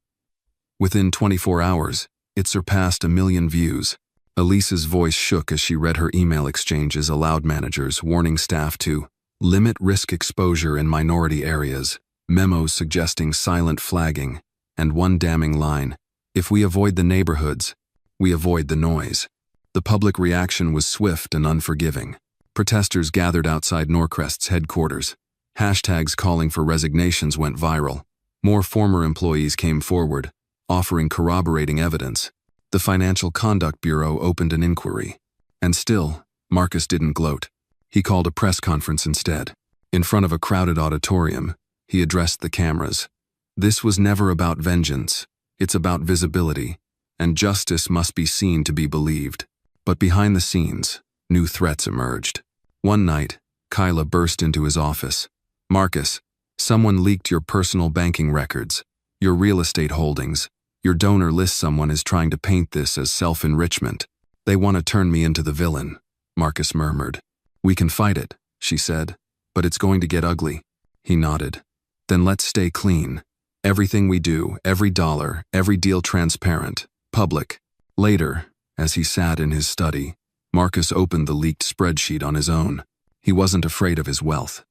Within 24 hours, it surpassed 1 million views. Elise's voice shook as she read her email exchanges aloud, managers warning staff to limit risk exposure in minority areas, memos suggesting silent flagging, and one damning line, "If we avoid the neighborhoods, we avoid the noise." The public reaction was swift and unforgiving. Protesters gathered outside Norcrest's headquarters. Hashtags calling for resignations went viral. More former employees came forward, offering corroborating evidence. The Financial Conduct Bureau opened an inquiry. And still, Marcus didn't gloat. He called a press conference instead. In front of a crowded auditorium, he addressed the cameras. "This was never about vengeance. It's about visibility, and justice must be seen to be believed." But behind the scenes, new threats emerged. One night, Kyla burst into his office. "Marcus, someone leaked your personal banking records, your real estate holdings. Your donor list. Someone is trying to paint this as self-enrichment. They want to turn me into the villain," Marcus murmured. "We can fight it," she said, "but it's going to get ugly." He nodded. "Then let's stay clean. Everything we do, every dollar, every deal transparent, public." Later, as he sat in his study, Marcus opened the leaked spreadsheet on his own. He wasn't afraid of his wealth.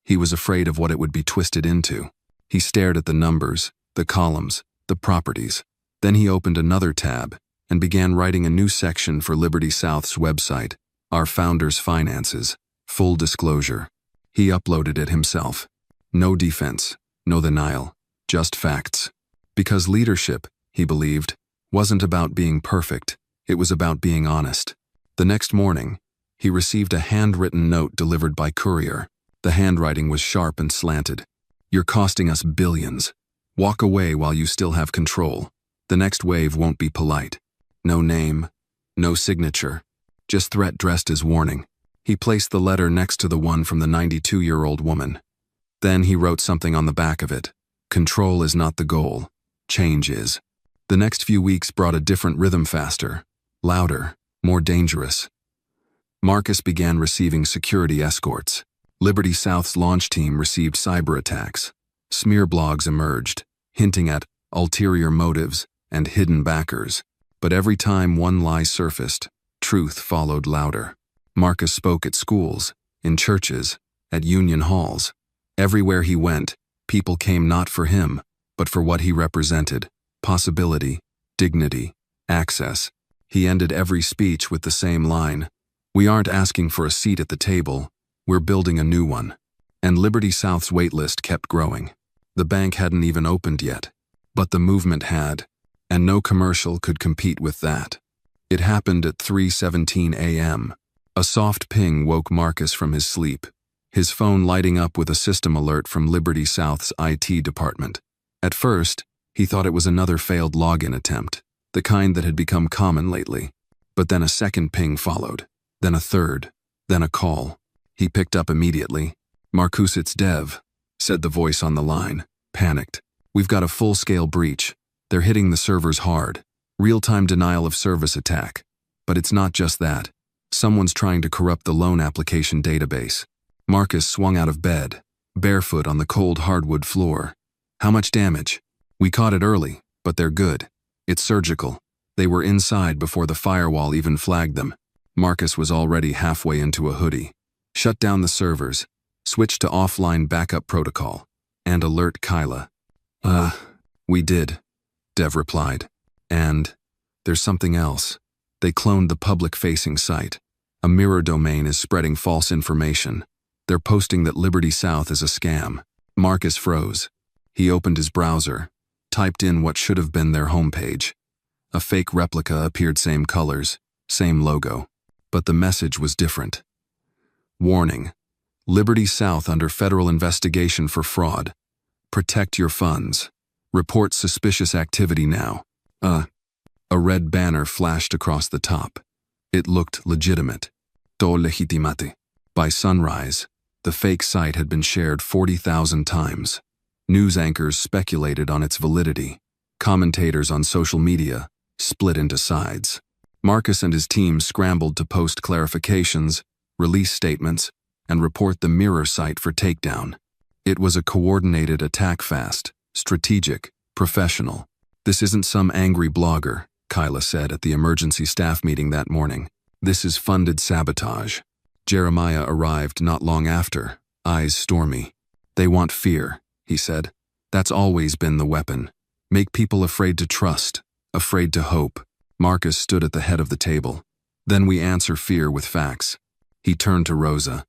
He was afraid of what it would be twisted into. He stared at the numbers, the columns, the properties. Then he opened another tab and began writing a new section for Liberty South's website, Our Founders' Finances. Full disclosure. He uploaded it himself. No defense, no denial, just facts. Because leadership, he believed, wasn't about being perfect, it was about being honest. The next morning, he received a handwritten note delivered by courier. The handwriting was sharp and slanted. "You're costing us billions. Walk away while you still have control. The next wave won't be polite." No name, no signature, just threat dressed as warning. He placed the letter next to the one from the 92-year-old woman. Then he wrote something on the back of it. "Control is not the goal. Change is." The next few weeks brought a different rhythm, faster, louder, more dangerous. Marcus began receiving security escorts. Liberty South's launch team received cyber attacks. Smear blogs emerged, hinting at ulterior motives and hidden backers. But every time one lie surfaced, truth followed louder. Marcus spoke at schools, in churches, at union halls. Everywhere he went, people came not for him, but for what he represented: possibility, dignity, access. He ended every speech with the same line: "We aren't asking for a seat at the table, we're building a new one." And Liberty South's waitlist kept growing. The bank hadn't even opened yet, but the movement had, and no commercial could compete with that. It happened at 3:17 a.m. A soft ping woke Marcus from his sleep, his phone lighting up with a system alert from Liberty South's IT department. At first, he thought it was another failed login attempt, the kind that had become common lately. But then a second ping followed, then a third, then a call. He picked up immediately. "Marcus, it's Dev," said the voice on the line, panicked. "We've got a full-scale breach. They're hitting the servers hard. Real-time denial of service attack. But it's not just that. Someone's trying to corrupt the loan application database." Marcus swung out of bed, barefoot on the cold hardwood floor. "How much damage?" "We caught it early, but they're good. It's surgical. They were inside before the firewall even flagged them." Marcus was already halfway into a hoodie. "Shut down the servers. Switch to offline backup protocol. And alert Kyla." We did," Dev replied. "And there's something else. They cloned the public-facing site. A mirror domain is spreading false information. They're posting that Liberty South is a scam." Marcus froze. He opened his browser, typed in what should have been their homepage. A fake replica appeared, same colors, same logo. But the message was different. "Warning. Liberty South under federal investigation for fraud. Protect your funds. Report suspicious activity now." A red banner flashed across the top. It looked legitimate. "To legitimate." By sunrise, the fake site had been shared 40,000 times. News anchors speculated on its validity. Commentators on social media split into sides. Marcus and his team scrambled to post clarifications, release statements, and report the mirror site for takedown. It was a coordinated attack fast, strategic, professional. "This isn't some angry blogger," Kyla said at the emergency staff meeting that morning. "This is funded sabotage." Jeremiah arrived not long after, eyes stormy. "They want fear," he said. "That's always been the weapon. Make people afraid to trust, afraid to hope." Marcus stood at the head of the table. "Then we answer fear with facts." He turned to Rosa.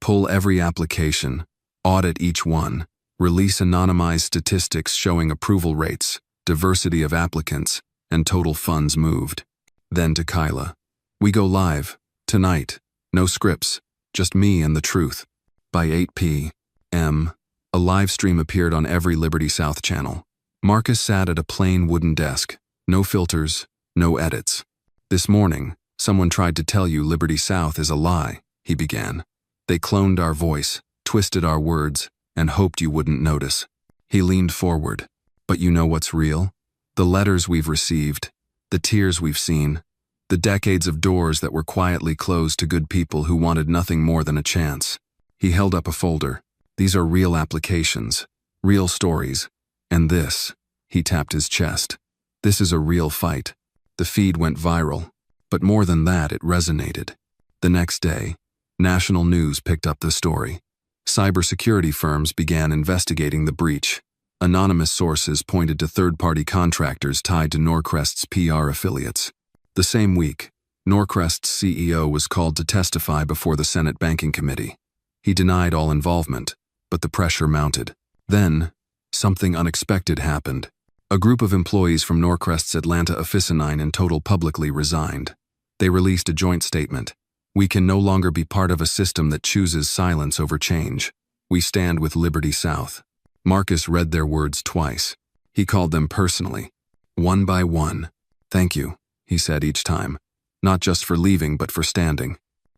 "Pull every application, audit each one, release anonymized statistics showing approval rates, diversity of applicants, and total funds moved." Then to Kyla. "We go live, tonight. No scripts, just me and the truth." By 8 p.m., a live stream appeared on every Liberty South channel. Marcus sat at a plain wooden desk. No filters, no edits. "This morning, someone tried to tell you Liberty South is a lie," he began. "They cloned our voice, twisted our words, and hoped you wouldn't notice." He leaned forward. "But you know what's real? The letters we've received, the tears we've seen, the decades of doors that were quietly closed to good people who wanted nothing more than a chance." He held up a folder. "These are real applications, real stories, and this," he tapped his chest, "this is a real fight." The feed went viral, but more than that, it resonated. The next day, national news picked up the story. Cybersecurity firms began investigating the breach. Anonymous sources pointed to third-party contractors tied to Norcrest's PR affiliates. The same week, Norcrest's CEO was called to testify before the Senate Banking Committee. He denied all involvement, but the pressure mounted. Then, something unexpected happened. A group of employees from Norcrest's Atlanta officine in total publicly resigned. They released a joint statement. "We can no longer be part of a system that chooses silence over change. We stand with Liberty South." Marcus read their words twice. He called them personally, one by one. "Thank you," he said each time, "not just for leaving but for standing."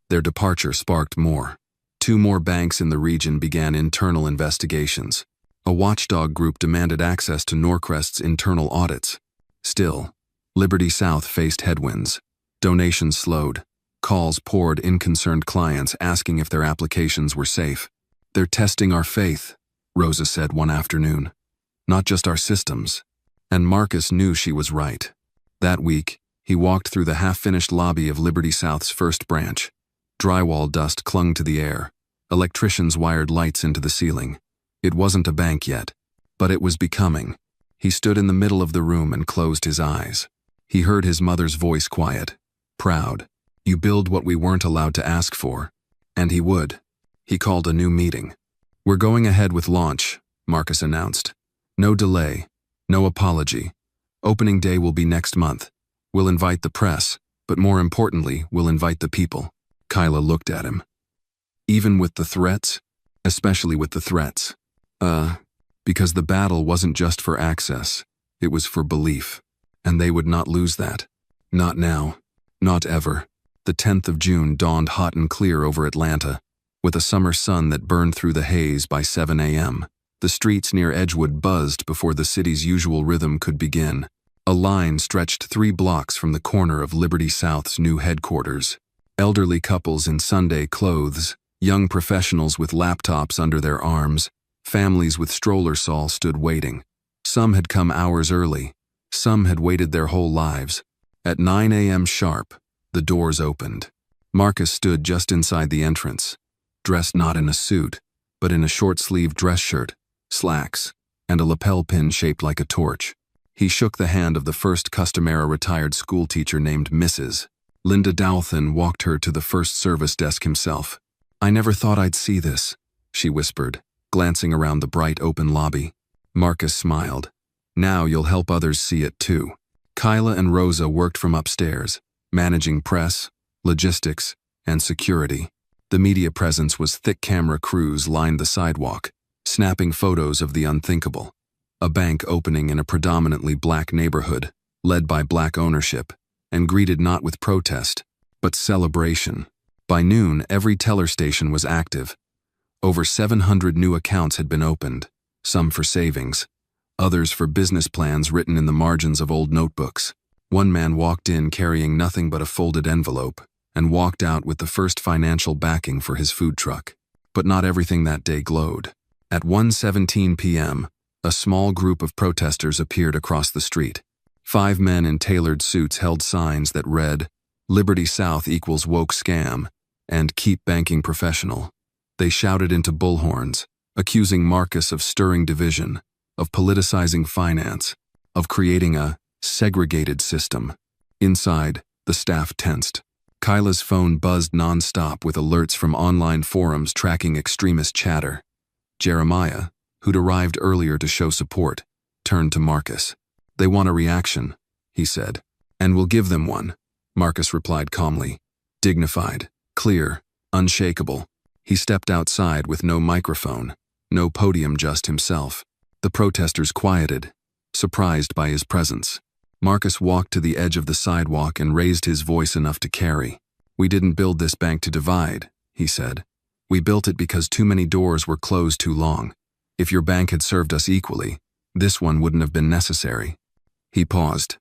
Their departure sparked more. 2 more banks in the region began internal investigations. A watchdog group demanded access to Norcrest's internal audits. Still, Liberty South faced headwinds. Donations slowed. Calls poured in concerned clients asking if their applications were safe. "They're testing our faith," Rosa said one afternoon. "Not just our systems." And Marcus knew she was right. That week, he walked through the half-finished lobby of Liberty South's first branch. Drywall dust clung to the air. Electricians wired lights into the ceiling. It wasn't a bank yet, but it was becoming. He stood in the middle of the room and closed his eyes. He heard his mother's voice quiet, proud. "You build what we weren't allowed to ask for." And he would. He called a new meeting. "We're going ahead with launch," Marcus announced. "No delay, no apology. Opening day will be next month. We'll invite the press, but more importantly, we'll invite the people." Kyla looked at him. "Even with the threats?" "Especially with the threats." Because the battle wasn't just for access, it was for belief. And they would not lose that. Not now. Not ever. The 10th of June dawned hot and clear over Atlanta. With a summer sun that burned through the haze by 7 a.m., the streets near Edgewood buzzed before the city's usual rhythm could begin. A line stretched 3 blocks from the corner of Liberty South's new headquarters. Elderly couples in Sunday clothes, young professionals with laptops under their arms, families with strollers all stood waiting. Some had come hours early. Some had waited their whole lives. At 9 a.m. sharp, the doors opened. Marcus stood just inside the entrance, dressed not in a suit, but in a short-sleeved dress shirt, slacks, and a lapel pin shaped like a torch. He shook the hand of the first Customera retired schoolteacher named Mrs. Linda Douthan walked her to the first service desk himself. "I never thought I'd see this," she whispered, glancing around the bright open lobby. Marcus smiled. "Now you'll help others see it too." Kyla and Rosa worked from upstairs, managing press, logistics, and security. The media presence was thick. Camera crews lined the sidewalk, snapping photos of the unthinkable. A bank opening in a predominantly black neighborhood, led by black ownership, and greeted not with protest, but celebration. By noon, every teller station was active. Over 700 new accounts had been opened, some for savings, others for business plans written in the margins of old notebooks. One man walked in carrying nothing but a folded envelope and walked out with the first financial backing for his food truck. But not everything that day glowed. At 1:17 p.m., a small group of protesters appeared across the street. 5 men in tailored suits held signs that read, "Liberty South equals woke scam," and "Keep banking professional." They shouted into bullhorns, accusing Marcus of stirring division, of politicizing finance, of creating a segregated system. Inside, the staff tensed. Kyla's phone buzzed nonstop with alerts from online forums tracking extremist chatter. Jeremiah, who'd arrived earlier to show support, turned to Marcus. "They want a reaction," he said. "And we'll give them one," Marcus replied calmly. Dignified, clear, unshakable. He stepped outside with no microphone, no podium, just himself. The protesters quieted, surprised by his presence. Marcus walked to the edge of the sidewalk and raised his voice enough to carry. "We didn't build this bank to divide," he said. "We built it because too many doors were closed too long. If your bank had served us equally, this one wouldn't have been necessary." He paused.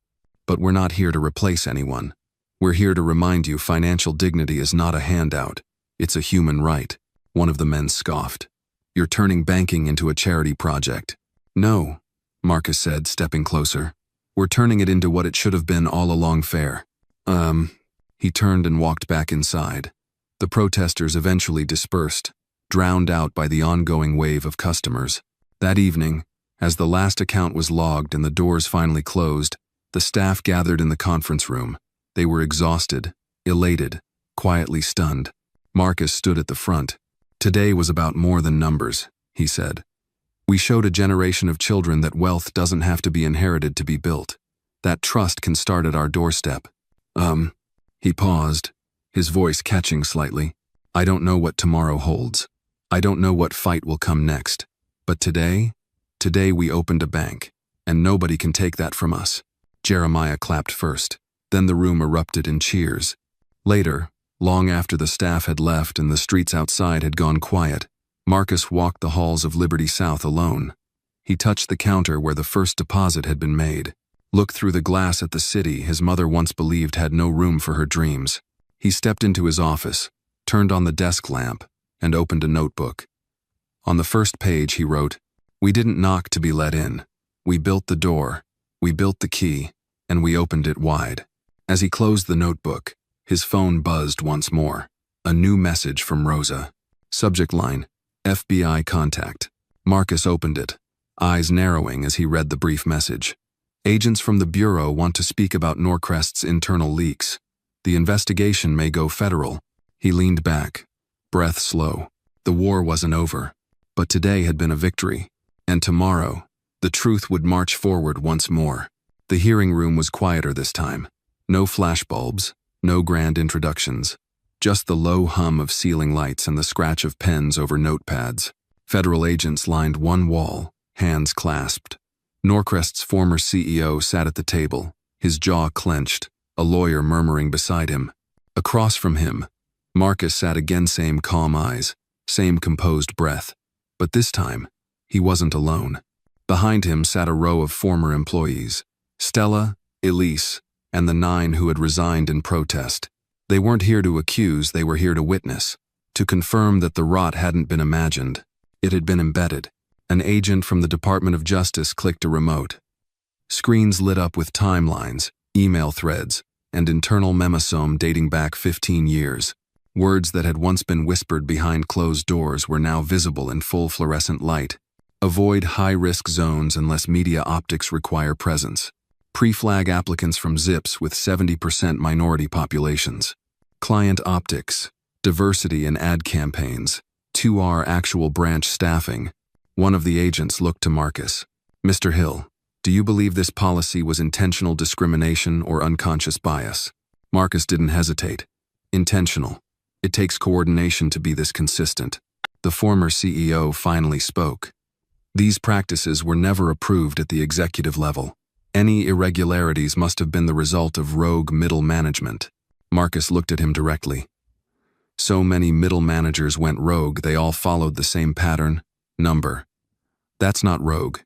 "But we're not here to replace anyone. We're here to remind you financial dignity is not a handout. It's a human right," one of the men scoffed. "You're turning banking into a charity project." "No," Marcus said, stepping closer. "We're turning it into what it should have been all along, fair." He turned and walked back inside. The protesters eventually dispersed, drowned out by the ongoing wave of customers. That evening, as the last account was logged and the doors finally closed, the staff gathered in the conference room. They were exhausted, elated, quietly stunned. Marcus stood at the front. "Today was about more than numbers," he said. "We showed a generation of children that wealth doesn't have to be inherited to be built. That trust can start at our doorstep." He paused, his voice catching slightly. "I don't know what tomorrow holds. I don't know what fight will come next. But today we opened a bank, and nobody can take that from us." Jeremiah clapped first. Then the room erupted in cheers. Later, long after the staff had left and the streets outside had gone quiet, Marcus walked the halls of Liberty South alone. He touched the counter where the first deposit had been made, looked through the glass at the city his mother once believed had no room for her dreams. He stepped into his office, turned on the desk lamp, and opened a notebook. On the first page he wrote, "We didn't knock to be let in. We built the door, we built the key, and we opened it wide." As he closed the notebook, his phone buzzed once more. A new message from Rosa. Subject line, "FBI contact." Marcus opened it, eyes narrowing as he read the brief message. "Agents from the Bureau want to speak about Norcrest's internal leaks. The investigation may go federal." He leaned back, breath slow. The war wasn't over, but today had been a victory. And tomorrow, the truth would march forward once more. The hearing room was quieter this time. No flashbulbs, no grand introductions. Just the low hum of ceiling lights and the scratch of pens over notepads. Federal agents lined one wall, hands clasped. Norcrest's former CEO sat at the table, his jaw clenched, a lawyer murmuring beside him. Across from him, Marcus sat again, same calm eyes, same composed breath. But this time, he wasn't alone. Behind him sat a row of former employees. Stella, Elise, and the 9 who had resigned in protest. They weren't here to accuse, they were here to witness, to confirm that the rot hadn't been imagined. It had been embedded. An agent from the Department of Justice clicked a remote. Screens lit up with timelines, email threads, and internal memosome dating back 15 years. Words that had once been whispered behind closed doors were now visible in full fluorescent light. Avoid high-risk zones unless media optics require presence. Pre-flag applicants from ZIPs with 70% minority populations. Client optics, diversity in ad campaigns, 2R actual branch staffing. One of the agents looked to Marcus. "Mr. Hill, do you believe this policy was intentional discrimination or unconscious bias?" Marcus didn't hesitate. "Intentional. It takes coordination to be this consistent." The former CEO finally spoke. "These practices were never approved at the executive level. Any irregularities must have been the result of rogue middle management." Marcus looked at him directly. "So many middle managers went rogue, they all followed the same pattern, number. That's not rogue.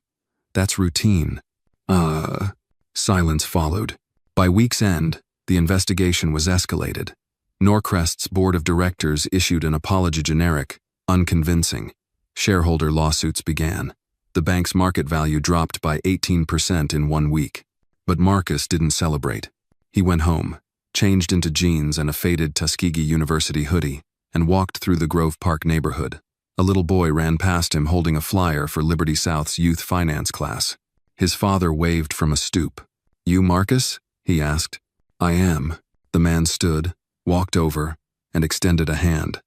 That's routine." Silence followed. By week's end, the investigation was escalated. Norcrest's board of directors issued an apology generic, unconvincing. Shareholder lawsuits began. The bank's market value dropped by 18% in 1 week. But Marcus didn't celebrate. He went home, changed into jeans and a faded Tuskegee University hoodie, and walked through the Grove Park neighborhood. A little boy ran past him holding a flyer for Liberty South's youth finance class. His father waved from a stoop. "You, Marcus?" he asked. "I am." The man stood, walked over, and extended a hand.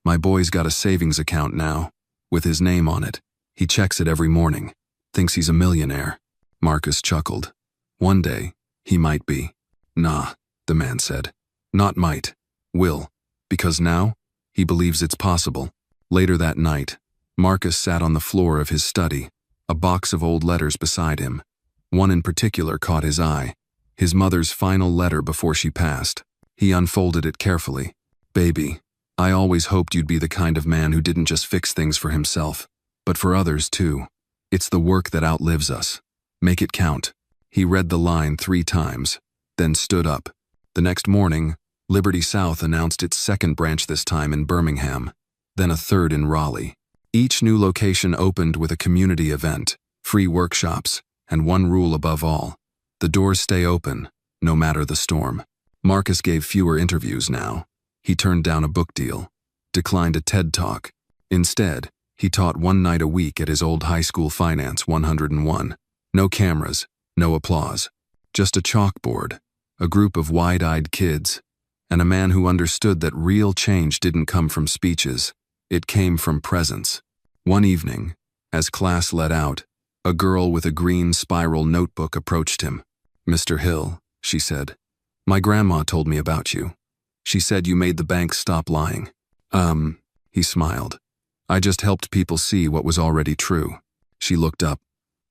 "My boy's got a savings account now, with his name on it. He checks it every morning. Thinks he's a millionaire." Marcus chuckled. "One day, he might be." "Nah," the man said. "Not might. Will. Because now, he believes it's possible." Later that night, Marcus sat on the floor of his study, a box of old letters beside him. One in particular caught his eye, his mother's final letter before she passed. He unfolded it carefully. "Baby, I always hoped you'd be the kind of man who didn't just fix things for himself, but for others too. It's the work that outlives us. Make it count." He read the line 3 times, then stood up. The next morning, Liberty South announced its second branch, this time in Birmingham, then a third in Raleigh. Each new location opened with a community event, free workshops, and one rule above all: the doors stay open, no matter the storm. Marcus gave fewer interviews now. He turned down a book deal, declined a TED Talk. Instead, he taught 1 night a week at his old high school finance 101. No cameras, no applause. Just a chalkboard, a group of wide-eyed kids, and a man who understood that real change didn't come from speeches. It came from presence. One evening, as class let out, a girl with a green spiral notebook approached him. "Mr. Hill," she said, "my grandma told me about you. She said you made the bank stop lying." He smiled. "I just helped people see what was already true." She looked up.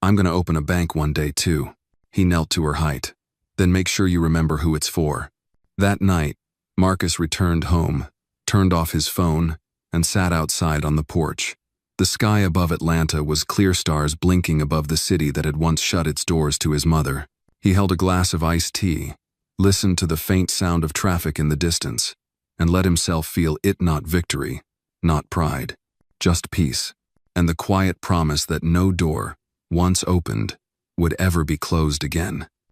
"I'm going to open a bank one day too." He knelt to her height. "Then make sure you remember who it's for." That night, Marcus returned home, turned off his phone, and sat outside on the porch. The sky above Atlanta was clear, stars blinking above the city that had once shut its doors to his mother. He held a glass of iced tea, listened to the faint sound of traffic in the distance, and let himself feel it, not victory, not pride, just peace, and the quiet promise that no door, once opened, would ever be closed again.